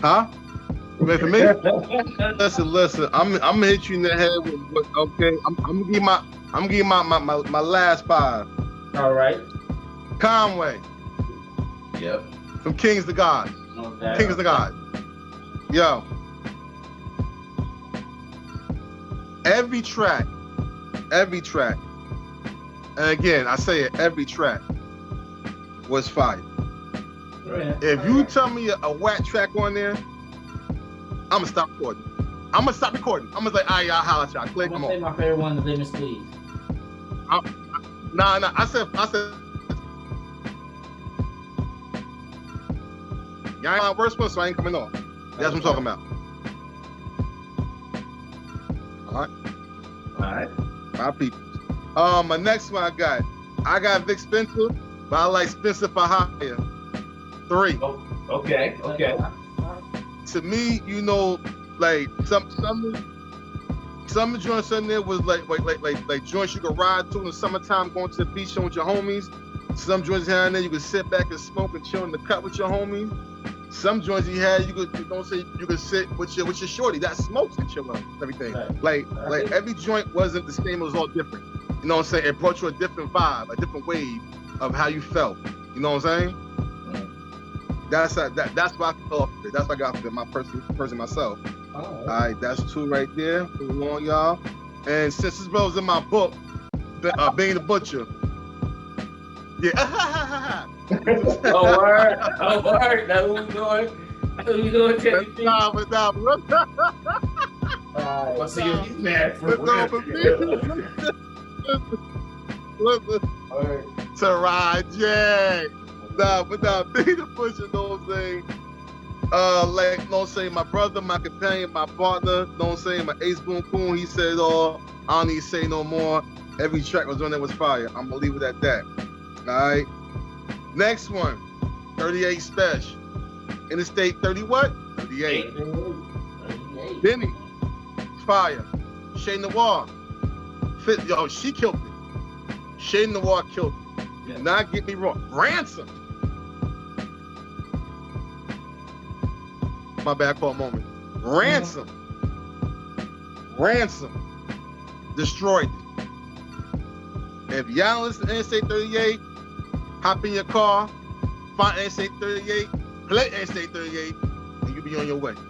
huh? You ready for me? Listen. I'm gonna hit you in the head with okay. I'm gonna give my last five. All right. Conway Yep. from Kings to God. Okay. Kings to God. Yo. Every track. And again, I say it, every track was fire. Yeah. If you tell me a whack track on there, I'm gonna stop recording. I'm gonna say, all right, y'all holla at y'all. Click, I'm come gonna say on. my favorite one is Lemon Squeeze. Nah, I said, y'all ain't my worst one, so I ain't coming on. That's what I'm talking about. All right, my people. My next one I got Vic Spencer, but I like Spencer for Hire. 3. Okay. To me, you know, like some joints in there was like joints you could ride to in the summertime, going to the beach with your homies. Some joints here and there you could sit back and smoke and chill in the cut with your homies. Some joints you had you could sit with your shorty that smokes and chill out and everything. Right. Like every joint wasn't the same, it was all different. You know what I'm saying? It brought you a different vibe, a different wave of how you felt. You know what I'm saying? That's why I felt off it. That's what I got for my person myself. All right, that's 2 right there. Hold on, y'all. And since this brother's in my book, Being the Butcher. Yeah. Oh, word. That's what we doing. Nah. Well, see, he's mad for Listen. Taraja. Nah, Being the Butcher, you know what I'm saying? Like, you know what I'm saying, my brother, my companion, my partner, you know what I'm saying, my ace boom coon, he said, I don't need to say no more. Every track was on there was fire. I'm gonna leave it at that. Alright. Next one, 38 Special. Interstate 30 what? 38. Benny. Fire. Shay Noir. Yo, she killed it. Shay Noir killed it. Do not get me wrong. Ransom. My bad for a moment. Ransom. Destroyed it. If y'all listen to Interstate 38, hop in your car, find Interstate 38, play Interstate 38, and you'll be on your way. So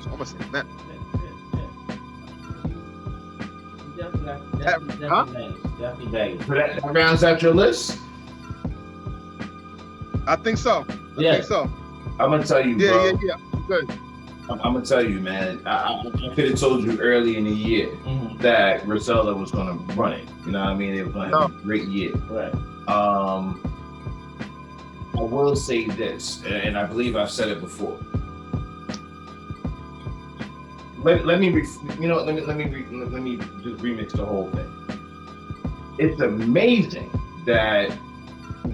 I'm gonna say that. Definitely bagging. So that rounds out your list? I think so. I think so. I'm gonna tell you, bro. Yeah. Good. I'm gonna tell you, man. I could have told you early in the year that Griselda was gonna run it. You know what I mean? They were gonna have a great year. Right. I will say this, and I believe I've said it before. Let me just remix the whole thing. It's amazing that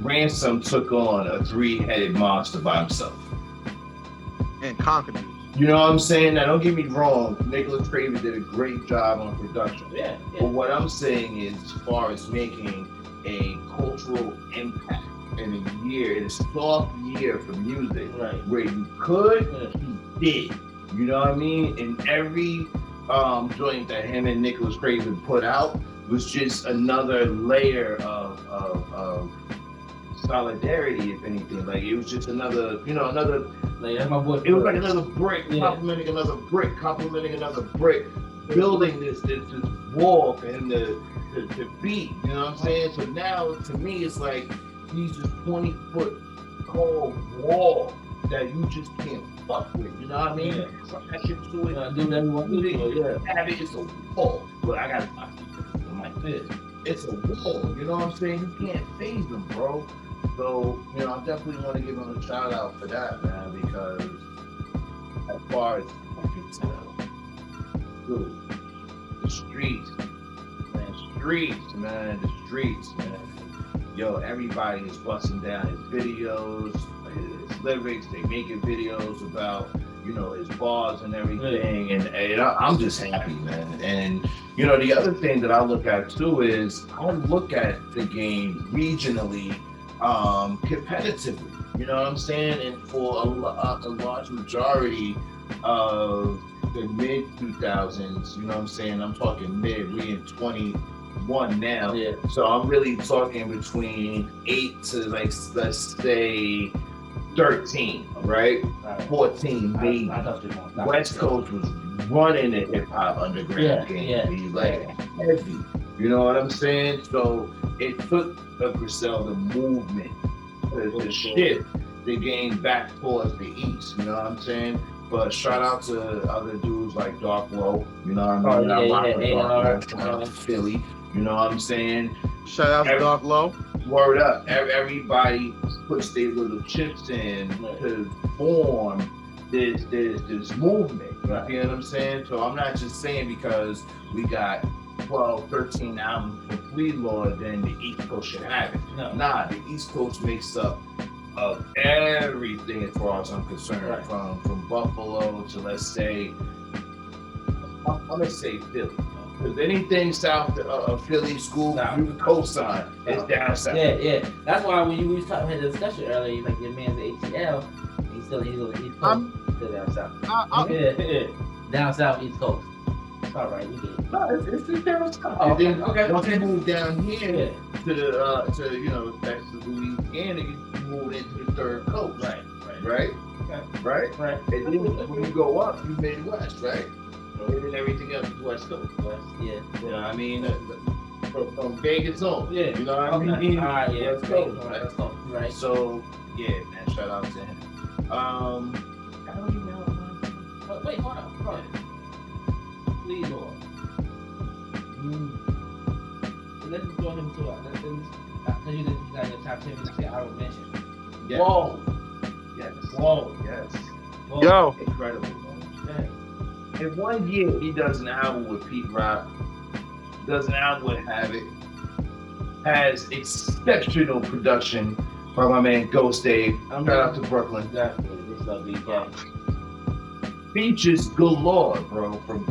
Ransom took on a 3-headed monster by himself and conquered it. You know what I'm saying? Now, don't get me wrong. Nicholas Craven did a great job on production. Yeah. But what I'm saying is, as far as making a cultural impact in a year, in a soft year for music, Right. where you could, he did. You know what I mean? And every joint that him and Nicholas Craven put out was just another layer of solidarity, if anything. Like, it was just another. Like, that's my boy. It was like another brick, complimenting another brick, building this wall for him to beat. You know what I'm saying? So now, to me, it's like he's just 20-foot tall wall that you just can't fuck with. You know what I mean? Yeah. Fuck that shit to it. Do whatever you want to do. Yeah. Have it. It's a wall. But I got I'm like this. It's a wall. You know what I'm saying? You can't phase them, bro. So I definitely want to give him a shout out for that, man, because as far as I can tell, dude, the streets, man, the streets, man. Yo, everybody is busting down his videos, his lyrics. They making videos about, his bars and everything. And I'm just happy, man. And, the other thing that I look at too is I look at the game regionally, competitively. You know what I'm saying? And for a large majority of the mid 2000s, you know what I'm saying? I'm talking mid, we in 21 now. Yeah. So I'm really talking between 8 to let's say 13, right? 14 maybe. West Coast was running the hip hop underground game. Heavy. You know what I'm saying? So it took a Griselda movement to shift the game back towards the east. You know what I'm saying? But shout out to other dudes like Dark Low. You know what I mean? Shout out to Philly. You know what I'm saying? Shout out to Dark Low. Word up. Everybody puts their little chips in to form this movement. Right. You know what I'm saying? So I'm not just saying because we got 12, 13 albums from Fleet Lord, then the East Coast should have it. No. Nah, the East Coast makes up of everything as far as I'm concerned. Right. From Buffalo to, let's say, I'm gonna say Philly. Because anything south of Philly, Scoob, you can co-sign. It's down south. Yeah. That's why when you had a discussion earlier, like your man's ATL, he's still still down south. Yeah. Down south, East Coast. It's all right, we get it. No, it's down south. Oh, And then okay. once you move down here Yeah. to back to Louisiana, you move into the third coast. Right. And then when you go up, you Midwest, right? And then everything else is West Coast. Yeah. You know what I mean? From Vegas on. Yeah. You know what I mean? All right, yeah. West Coast, right? Let's go. Right. So, yeah, man, shout out to him. I don't even know. Wait, hold on. Please, Lord. Let's join him too. Because you got your top 10 music I would mention. Yeah. Whoa. Yes. Whoa. Yes. Whoa. Yo. Incredible. Yeah. In 1 year, he does an album with Pete Rock, does an album with Havoc, has exceptional production by my man Ghost Dave. Shout out to Brooklyn. Exactly. This lovely guy. Features galore, bro, from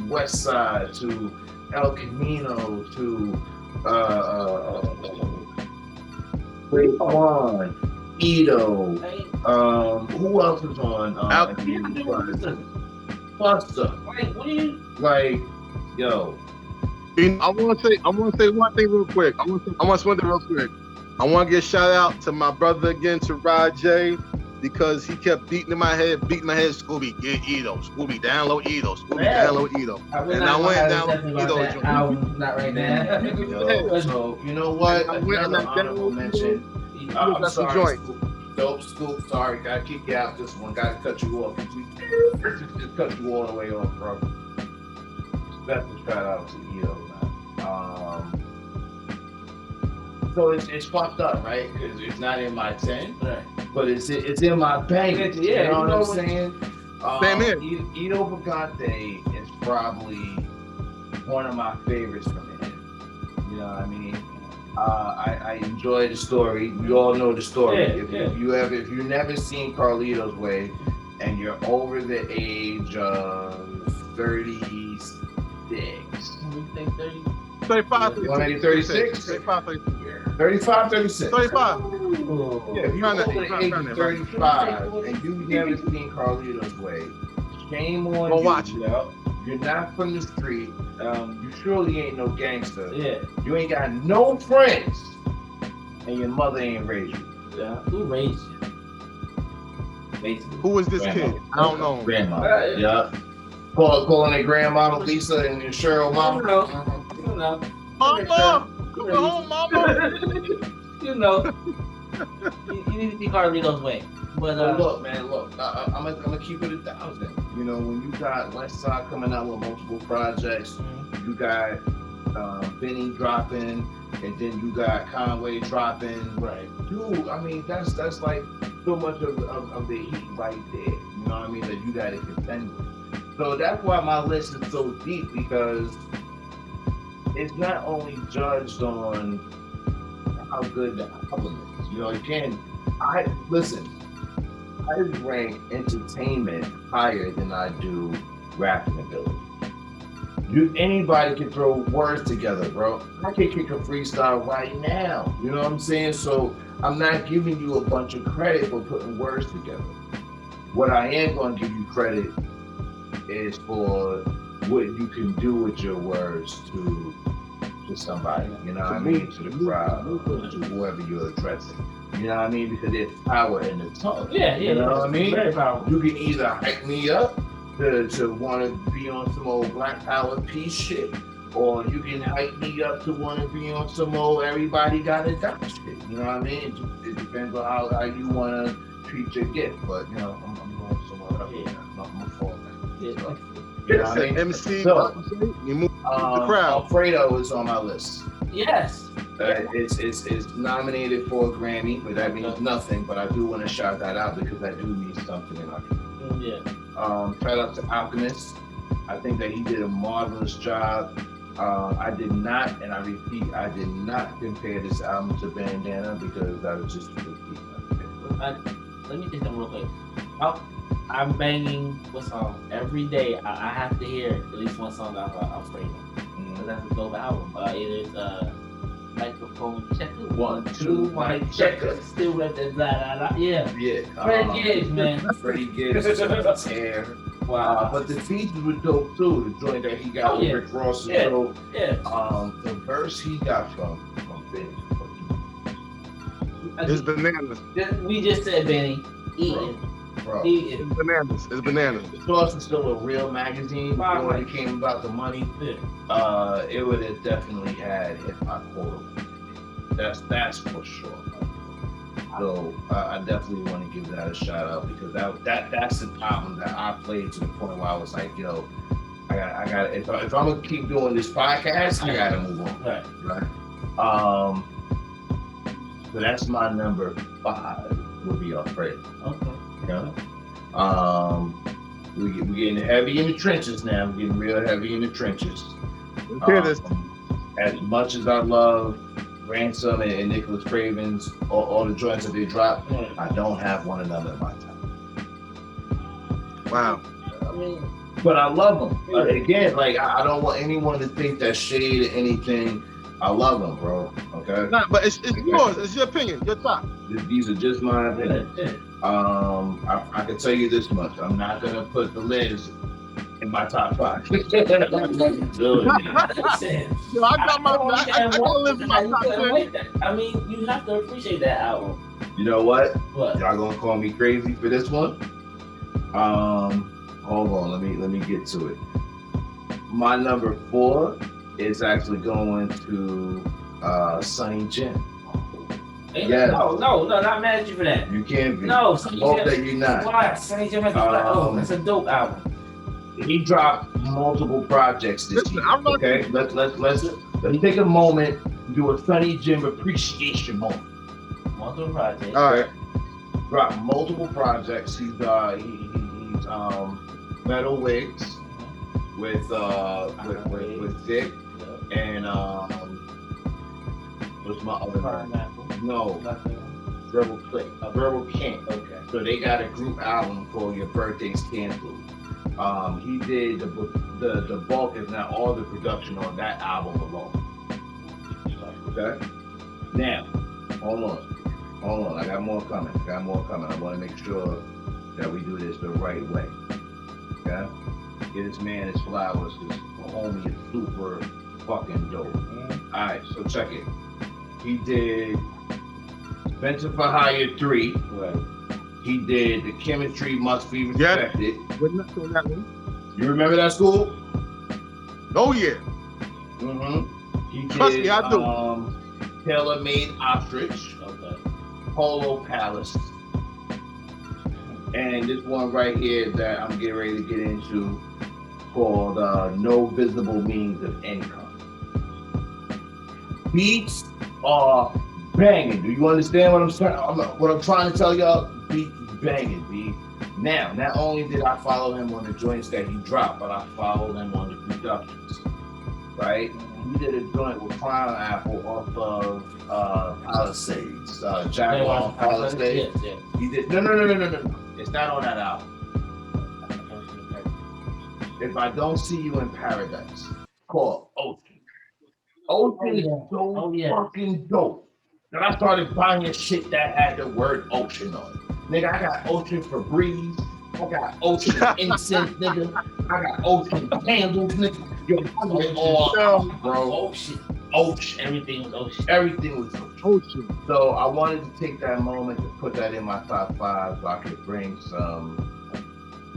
West Side to El Camino to Raekwon, Ito. Who else is on? Al Buster. Like, what do you? Like, yo. I want to say one thing real quick. I want to say one thing real quick. I want to give a shout out to my brother again, Taraja, because he kept beating my head, Scooby, get Ito, Scooby, download Ito, Scooby, download Ito. And I went down Ito. Not right now. Yo, so, you know what? Another honorable mention. I'm sorry, Dope Scoop, sorry, gotta kick you out this one. Gotta cut you off. Just cut you all the way off, bro. Special shout out to Ito, man. So it's fucked up, right? Because it's not in my 10, Right. but it's in my bank. Yeah, you know what I'm saying? Same here. Ito Pagante is probably one of my favorites from him. You know what I mean? I enjoy the story. We all know the story. If you've never seen Carlito's Way and you're over the age of 36, 35, 36? 35, 35, 36. 35. Yeah, if you're over the age of 35 and you've never seen Carlito's Way, shame on Go you. watch it. You're not from the street. You surely ain't no gangster. Yeah. You ain't got no friends, and your mother ain't raised you. Yeah. Who raised you? Basically. Who is this kid? I don't know. Grandma. Yeah. Calling their grandma Lisa and Cheryl mama. You know. Mama! Come home, mama! You know. You need to see Carlito's Way. But look, man, I'm gonna keep it 1,000. You know, when you got Westside coming out with multiple projects, you got Benny dropping, and then you got Conway dropping. right. Dude, I mean, that's like so much of the heat right there. You know what I mean? That you got to contend with. So that's why my list is so deep, because it's not only judged on how good the album is. You know, I rank entertainment higher than I do rapping ability. Anybody can throw words together, bro. I can kick a freestyle right now. You know what I'm saying? So I'm not giving you a bunch of credit for putting words together. What I am going to give you credit is for what you can do with your words to somebody. You know what I mean? To the crowd, or to whoever you're addressing. You know what I mean? Because there's power in the tongue. Yeah. You know what I mean? Very powerful. You can either hype me up to want to be on some old Black Power peace shit, or you can hype me up to want to be on some old everybody got to die shit. You know what I mean? It depends on how you want to treat your gift. But, you know, I'm going somewhere else. Yeah. I'm gonna fall back. Yeah. So, you know what I mean? MC, So, you move the crowd. Alfredo is on my list. Yes. It's nominated for a Grammy, but that means nothing. But I do want to shout that out because that do mean something in our community. Yeah. Shout out to Alchemist. I think that he did a marvelous job. I did not, and I repeat, I did not compare this album to Bandana because I was just repeating. Let me say something real quick. I'm banging what song every day. I have to hear at least one song off Alfredo. So that's a dope album. Either it's microphone checker, 1, 2, mic checker, still with the blah. Yeah. Freddie Gibbs, man. Freddie Gibbs is a tear. Wow. But the features were dope too. The joint that he got with Rick Ross is dope. Yeah. The verse he got from Benny. It's bananas. We just said Benny. Eating. Bro. It's bananas. It's bananas. The Source is still a real magazine. Before it came about the money, it would have definitely had hip hop quota. That's for sure. So I definitely want to give that a shout out because that's an album that I played to the point where I was like, yo, I got if I'm gonna keep doing this podcast, I gotta move on. Right. So that's my number 5 would be Alfredo. Okay. Yeah. We're getting heavy in the trenches now. We're getting real heavy in the trenches. As much as I love Ransom and Nicholas Craven's, all the joints that they drop, I don't have one of them in my time. Wow. I mean, but I love them. Again, like I don't want anyone to think that shade or anything. I love them, bro. Okay. Nah, but it's yours. It's your opinion. Your top. These are just my opinions. I can tell you this much. I'm not gonna put the Liz in my top 5. Yo, I got Liz in my top 10. I mean, you have to appreciate that album. You know what? What? Y'all gonna call me crazy for this one? Hold on. Let me get to it. My number 4 is actually going to Sonny Jim. Yeah. No, not mad at you for that. You can't be. No, Sonny Jim. Hope that you're not. Why? Sonny Jim has that's a dope album. He dropped multiple projects this year. Okay, let's take a moment and do a Sonny Jim appreciation moment. Multiple projects. All right. Dropped multiple projects. He's Metal Wigs with Dick and what's my other name? No, Verbal Click, Verbal King. Okay. So they got a group album called Your Birthday's Canceled. He did the bulk, if not all, the production on that album alone. Okay. Now, hold on. I got more coming. I want to make sure that we do this the right way. Okay. Get this man his flowers because the homie is super fucking dope. All right, so check it. He did Spencer for Hire 3. Right. He did The Chemistry Must Be Respected. Wasn't that one? You remember that school? Oh yeah. Mm-hmm. He Trust did me, I do. Tailor Made Ostrich. Okay. Polo Palace. And this one right here that I'm getting ready to get into called No Visible Means of Income. Beats are banging. Do you understand what I'm trying to tell y'all? Beats banging, B. Now, not only did I follow him on the joints that he dropped, but I followed him on the productions. Right? He did a joint with Crown Apple off of Palisades, Jaguar Palisades. Yeah. He did no. It's not on that album. If I Don't See You in Paradise, called Ocean. Ocean is so fucking dope. Then I started buying shit that had the word ocean on it. Nigga, I got Ocean Febreze. I got Ocean Incense, nigga. I got Ocean Candles, nigga. Yo, it all, bro. Ocean. Everything was ocean. Everything was ocean. So I wanted to take that moment to put that in my top 5 so I could bring some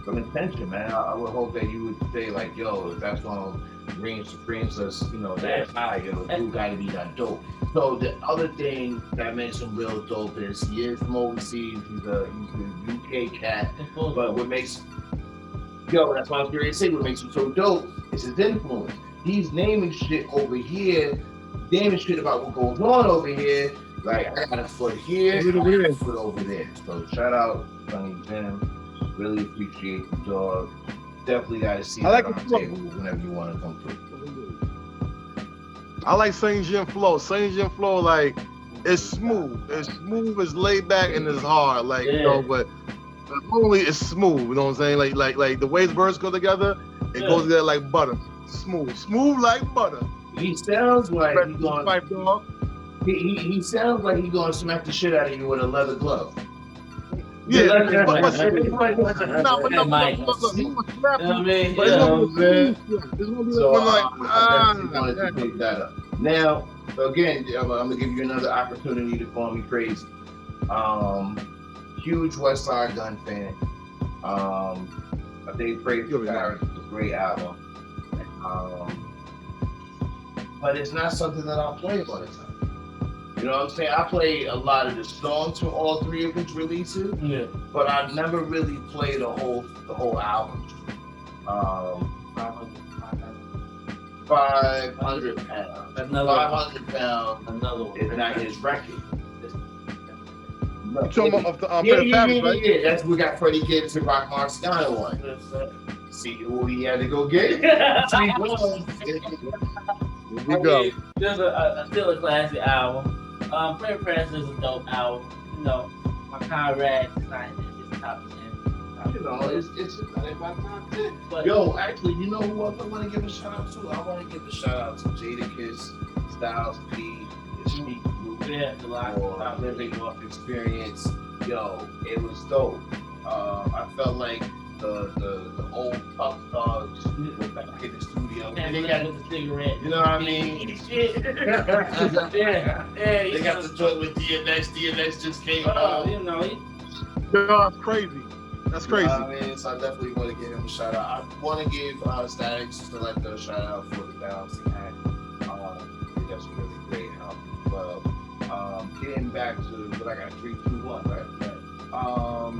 attention, man. I would hope that you would say, like, yo, if that's on Reem Supremes us, you know, that high, yo, you gotta be that dope. So the other thing that makes him real dope is he is from overseas. He's a UK cat. But what makes that's why I was going to say what makes him so dope is his influence. He's naming shit over here, naming shit about what goes on over here. Like, I got a foot here, I got a foot over there. So shout out Sonny Jim. Really appreciate you, dog. Definitely got to see that on the table whenever you want to come through. I like Sonny Jim flow. Sonny Jim flow, like, it's smooth. It's smooth, it's laid back, and it's hard. Like, you know, but only it's smooth. You know what I'm saying? Like the way his words go together, it goes together like butter. Smooth like butter. He sounds like he's going. He sounds like he's going to smack the shit out of you with a leather glove. Yeah, Now, again, I'm gonna give you another opportunity to call me crazy. Huge West Side Gun fan. I think Praise for Paris is a great album. But it's not something that I'll play all the time. You know what I'm saying? I play a lot of the songs from all 3 of his releases, but I never really played the whole album. 500 pounds. 500 pounds. Another one. Is not his record. You talking about right? Yeah, that's we got Freddie Gibbs and Rock Marciano one. See who he had to go get. Here we go. There's still a classic album. Prayer Press is a dope album. You know, my Conrad signed it. It's top 10. You know, it's not in my top 10. But yo, actually, you know who else I want to give a shout out to? I want to give a shout out to Jadakiss, Styles P, the Street Group, for Living Off Experience. Yo, it was dope. I felt like the old tough dogs were back in the studio. And they got the cigarette. You know what I mean? They got the joint with DMX. DMX just came out. You know, that's crazy. That's crazy. I mean, so I definitely want to give him a shout out. I want to give Static Selector a shout out for the balancing act. I think that's a really great album. But getting back to what I got 3, 2, 1, right? I'll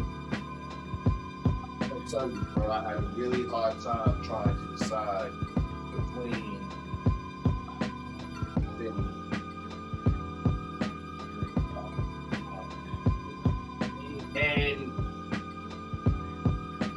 tell you, bro, I had a really hard time trying to decide between and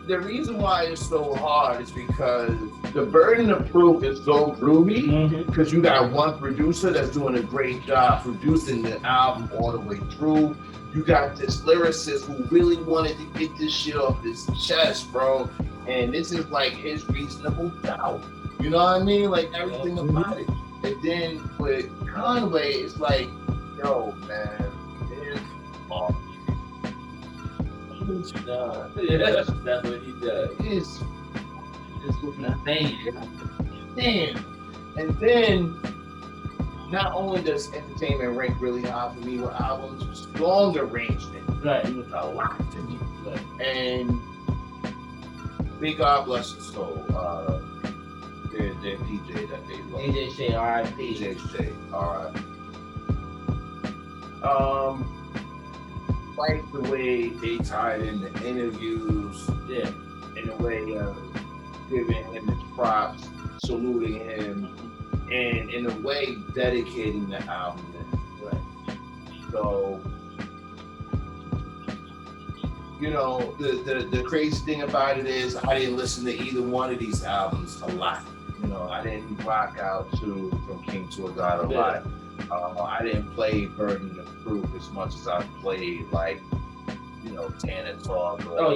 the reason why it's so hard is because the burden of proof is so groovy because you got one producer that's doing a great job producing the album all the way through. You got this lyricist who really wanted to get this shit off his chest, bro. And this is like his reasonable doubt. You know what I mean? Like everything about it. And then with Conway, it's like, yo, man, it's all. That's what he does. It's nothing. Damn. And then not only does Entertainment rank really high for me with albums, song arrangement. Right. It was a lot to me. Right. And big God bless his soul. Their DJ that they love. DJ Shay, R.I.P. DJ Shay, R.I.P. like the way they tied in the interviews, Yeah. in the way of giving him his props, saluting him, and in a way dedicating the album. Right. So, you know, the crazy thing about it is I didn't listen to either one of these albums a lot. You know, I didn't rock out to From King to a God a lot. I didn't play Burden of Proof as much as I played, like, you know, Tanner Talk or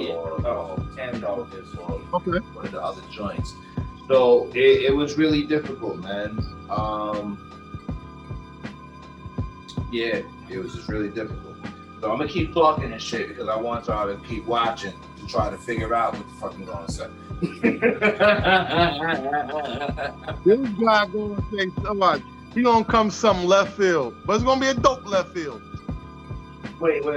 Tanner Talk or Okay. one of the other joints. So it was really difficult, man. Yeah, it was just really difficult. So I'm gonna keep talking and shit because I want y'all to keep watching to try to figure out what the fuck I'm gonna say. This guy gonna say somebody. He gonna come some left field, but it's gonna be a dope left field. Wait. I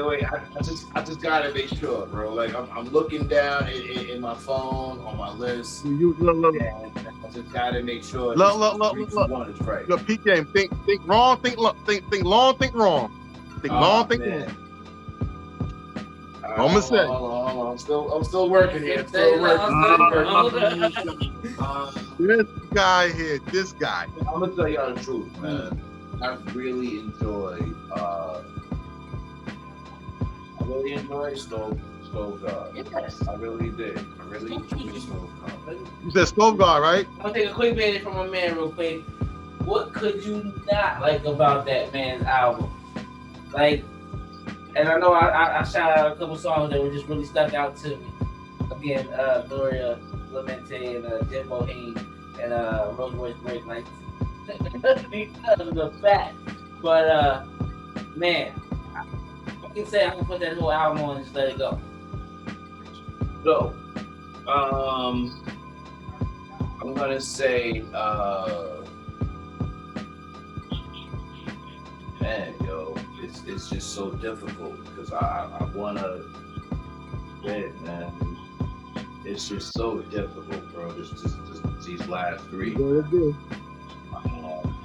just gotta make sure, bro. Like I'm looking down in my phone on my list. Look. And I just gotta make sure. Look. 3, 2, 1 is right. Your peak game. Think wrong. Think long. Think wrong. Think wrong. Think long. Think man. wrong. I'm gonna say. Hold on. I'm still working here. This guy here. This guy. I'm gonna tell y'all the truth, man. I really enjoy. I really enjoy Stove God. Yes. I really did. I really enjoyed Stove God. You said Stove God, right? I'm gonna take a quick minute from my man real quick. What could you not like about that man's album? Like, and I know I shout out a couple songs that were just really stuck out to me. Again, Gloria Clemente and Jim Bohane and Rolls Royce Break, like because of the fact. But man, I can say I can put that whole album on and just let it go. So, I'm gonna say, man, yo, it's just so difficult because I wanna, man, it's just so difficult, bro. Just these last 3.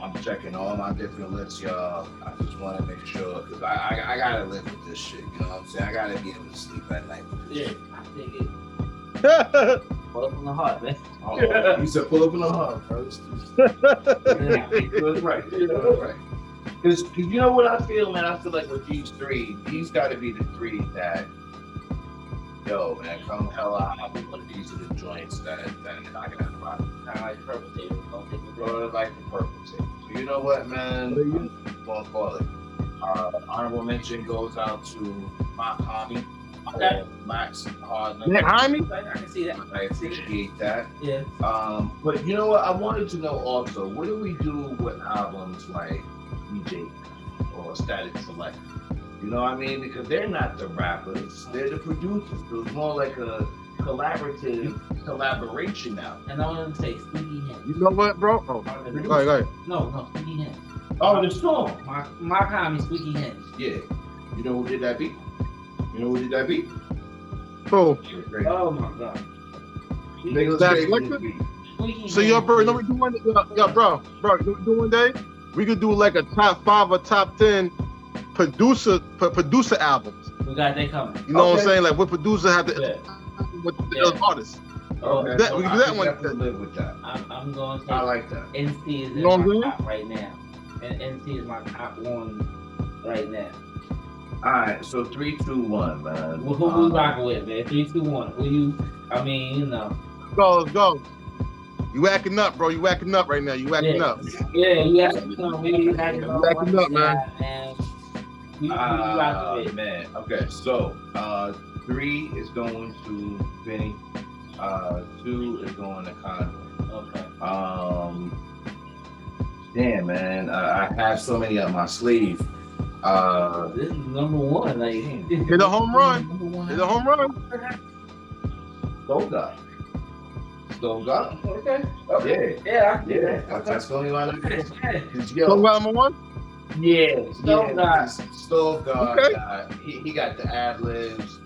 I'm checking all my different lists, y'all. I just want to make sure because I gotta live with this shit. You know what I'm saying? I gotta be able to sleep at night with this shit. I think it. Pull up in the heart, man. Oh, you said pull up in the heart first. Right. Because you know what I feel, man? I feel like with these 3, these got to be the 3 that, yo, man, come hell out. These are the joints that I got to rock. Kind of like Purple Tape. Don't take it Bro, like the Purple Tape. So you know what, man? I'm going to call it. Honorable mention goes out to Mark Hami. Okay. Max Hardner. I can see that. I appreciate that. Yeah. But you know what? I wanted to know also, what do we do with albums like DJ or Static Select? You know what I mean? Because they're not the rappers, they're the producers. So it's more like a collaboration now. And I want to say Sneaky Hands. You know what, bro? Oh, go ahead. No, Sneaky Hands. Oh, the song. My Tommy, Squeaky Hands. Yeah. You know who did that beat? Oh. Oh my God. That's like so, yo, bro, you know what we doing? Yo, bro, you know what we doing one day? We could do like a top 5 or top 10 producer albums. We got that coming. You know what I'm saying? Like, what producer have to with the other artists? Okay. That, we can do that one. Live with that. I'm going to say I like that. NC is You know in my top right now. And NC is my top 1 right now. Alright, so 3, 2, 1, man. Who we rocking with, man? 3, 2, 1. Who you? I mean, you know. Let's go. You acting up, bro. You acting up right now. You acting up. Yeah, you acting up. You acting up, man. Man. Okay, so 3 is going to Vinny. 2 is going to Conway. Okay. Damn, man. I have so many up my sleeve. This is number 1. Like, hit a home run. Hit a home run. Stove God. Okay. Yeah. That's going on. Stove God number 1? Yeah. Stove God. Okay. He got the ad libs.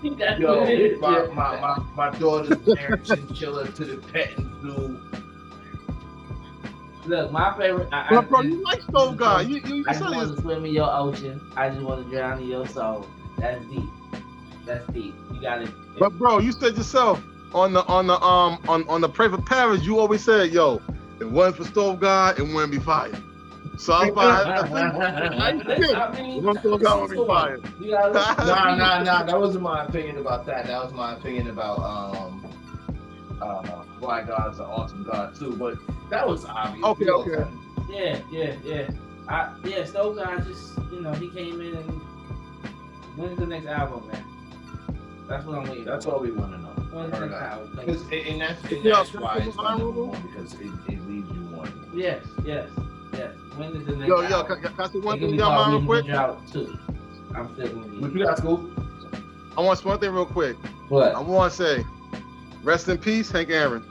Yo, my daughter's married chinchilla to the petting zoo. Look, my favorite. Bro, you like Stove God. You I just want to swim in your ocean. I just want to drown in your soul. That's deep. That's deep. You got it. But bro, you said yourself on the Pray for Paris, you always said, yo, if it wasn't for Stove God, it wouldn't be fire. So I one Stove God would be fire. Nah. That wasn't my opinion about that. That was my opinion about why God's an awesome God too. But that was obvious. Okay. Yeah. Stove God just, he came in and when's the next album, man? That's what I'm waiting. That's all we want to know. When's the next album? And that's why it's my number one, because it leaves you wanting. Yes. When is the next Yo, album? can I say one thing y'all mind real quick? Too. I'm still gonna What you got, Scoop? I want to say one thing real quick. What? I want to say, rest in peace, Hank Aaron.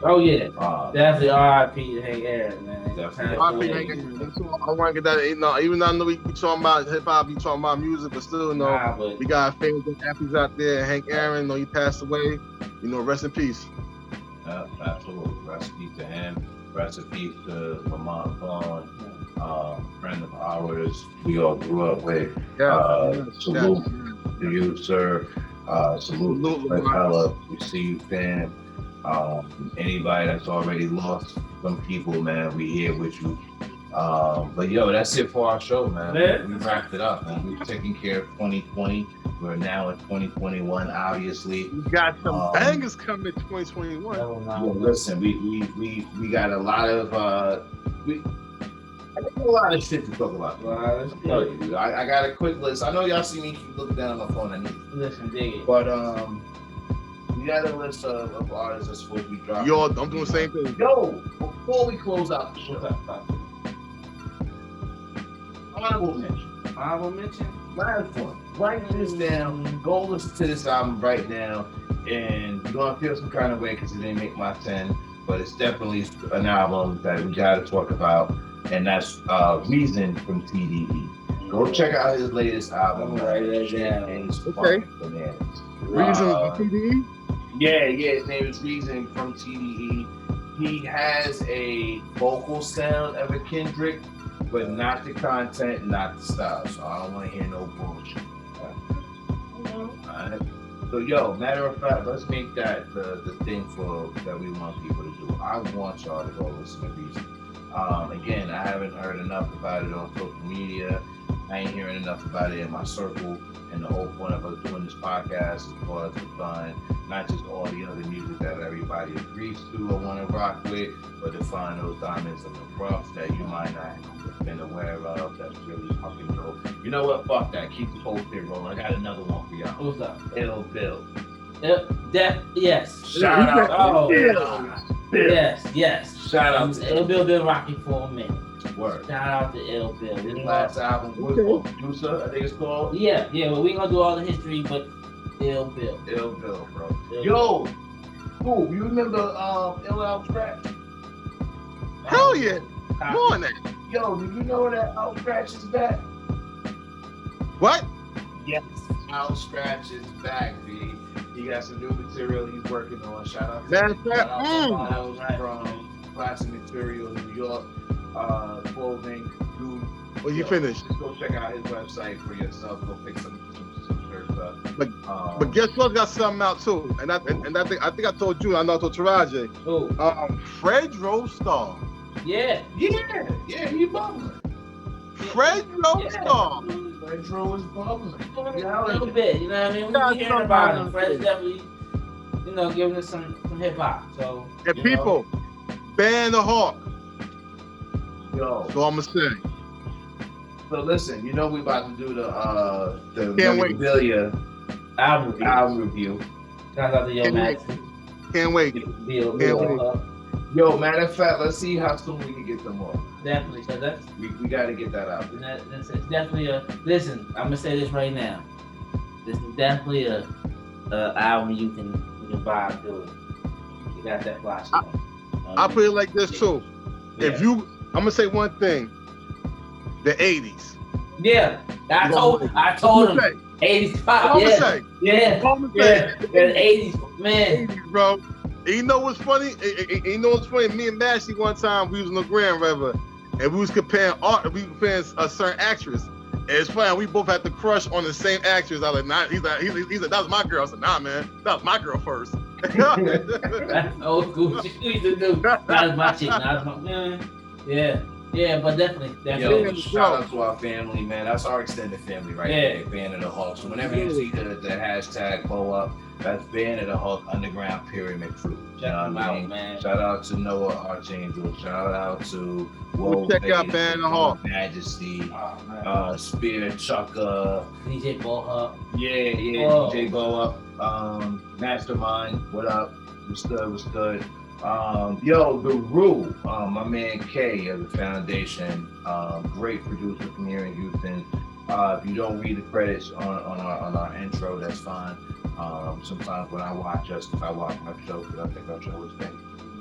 Oh yeah, definitely R.I.P. to Hank Aaron, man. Definitely. R.I.P. Hank Aaron. I want to get that. Even though I know we talking about hip hop, we talking about music, but still, we got famous athletes out there. Hank Aaron, he passed away. Rest in peace. Absolutely. Rest in peace to him. Rest in peace to Lamont Vaughn, friend of ours. We all grew up with. Salute to you, sir. Salute to Hella. We see you, fam. Anybody that's already lost some people, man, we here with you. But yo, that's it for our show, man. We wrapped it up, man. We've taken care of 2020. We're now in 2021, obviously. We got some bangers coming in 2021. Well, listen, we got a lot of I got a lot of shit to talk about. I got a quick list. I know y'all see me keep looking down on my phone. Listen, dig it. But we got a list of artists that's supposed to be dropping. Yo, I'm doing the same thing. Yo, before we close out the show, honorable mention. Last one. Write this down. Go listen to this album right now, and you're gonna feel some kind of way because it didn't make my 10, but it's definitely an album that we gotta talk about, and that's Reason from TDE. Go check out his latest album. Okay. Bananas. Reason from TDE? Yeah, his name is Reason from TDE. He has a vocal sound of a Kendrick, but not the content, not the style. So I don't want to hear no bullshit. Alright. So yo, matter of fact, let's make that the thing that we want people to do. I want y'all to go listen to Reason. Again, I haven't heard enough about it on social media. I ain't hearing enough about it in my circle. And the whole point of us doing this podcast is for us to find not just all the other music that everybody agrees to or want to rock with, but to find those diamonds in the rough that you might not have been aware of that's really fucking dope. You know what? Fuck that. Keep the whole thing rolling. I got another one for y'all. Who's up? Ill Bill. Yes. Shout out to Bill. Yes. Shout out to Ill Bill been rocking for a minute. Word. Shout out to Ill Bill. His last album was Producer, I think it's called. Yeah, but we ain't gonna do all the history, but Ill Bill. Ill Bill, bro. Yo, cool. You remember Ill Out Scratch? Hell yeah. Come on now. Yo, do you know that Out Scratch is back? What? Yes. Out Scratch is back, B. He got some new material he's working on. Shout out to Miles from Classic Material, New York. Clothing, dude. Well, you finished. Just go check out his website for yourself. Go pick some shirts up. But guess what? Got something out too, and I think I told you. I know I told Taraja. Oh. Fredro Starr. Yeah, he bubbling. Fredro Starr. Fredro is bubbling. A little bit, you know what I mean? We hearing about him. Fred's definitely, giving us some hip hop. So. And people, ban the Hawk. Yo. So I'm gonna say. So listen, we about to do the memorabilia album review. Shout out to Yo Madison. Can't wait. Yo, matter of fact, let's see how soon we can get them off. Definitely. So that's we got to get that out. That's definitely listen. I'm gonna say this right now. This is definitely a album you can vibe to. You got that flash. I put it like this too. Yeah. I'm gonna say one thing. The 80s. Yeah, I told him. 85. Yeah. The 80s, man. 80s, bro. And you know what's funny? Me and Mashy one time we was on the Grand River, and we was comparing art. We was comparing a certain actress, It's funny. We both had the crush on the same actress. I was like, nah. He's like, that was my girl. I said, nah, man, that was my girl first. That's old school shit we used to do. That was my chick. That was my man. Yeah, but definitely. Yo, shout out to our family, man. That's our extended family right there, Band of the Hawk. So whenever you see the hashtag blow up, that's Band of the Hawk Underground Pyramid Crew. You know what I mean? Man. Shout out to Noah Archangel. Shout out to check out Band of the Hawk. Majesty, Spear, Chucka, DJ Boha. Yeah, Whoa. DJ Boa, Mastermind. What up? What's good? Yo, The Rue, my man K of the Foundation, great producer from here in Houston. If you don't read the credits on our intro, that's fine. Sometimes when I watch my show, because I think our show is fake,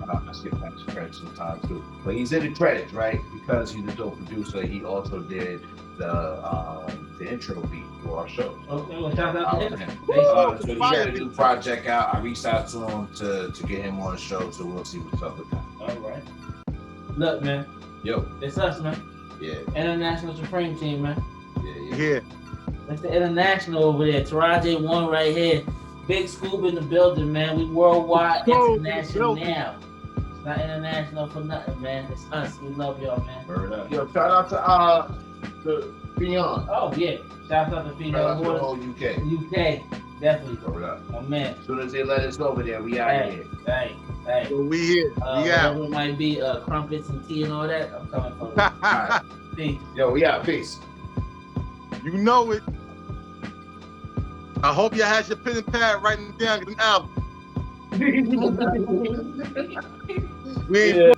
I skip past the credits sometimes too. But he's in the credits, right? Because he's a dope producer. He also did the intro beat for our show. Okay, well, shout out to him. So he got a new project out. I reached out to him to get him on the show, so we'll see what's up with that. All right. Look, man. Yo. It's us, man. Yeah. International Supreme Team, man. Yeah. That's the international over there. Taraja 1 right here. Big Scoob in the building, man. We worldwide, international now. It's not international for nothing, man. It's us. We love y'all, man. Word up. Yo, shout out to Beyond. Oh, yeah. Shout out to Shout out to the whole UK. UK. Definitely. Word up. My man. As soon as they let us over there, we out here. Hey. So we here. We out. Whatever it might be, crumpets and tea and all that, I'm coming for it. Right. Peace. Yo, we out. Peace. You know it. I hope you had your pen and pad writing down an album. We ain't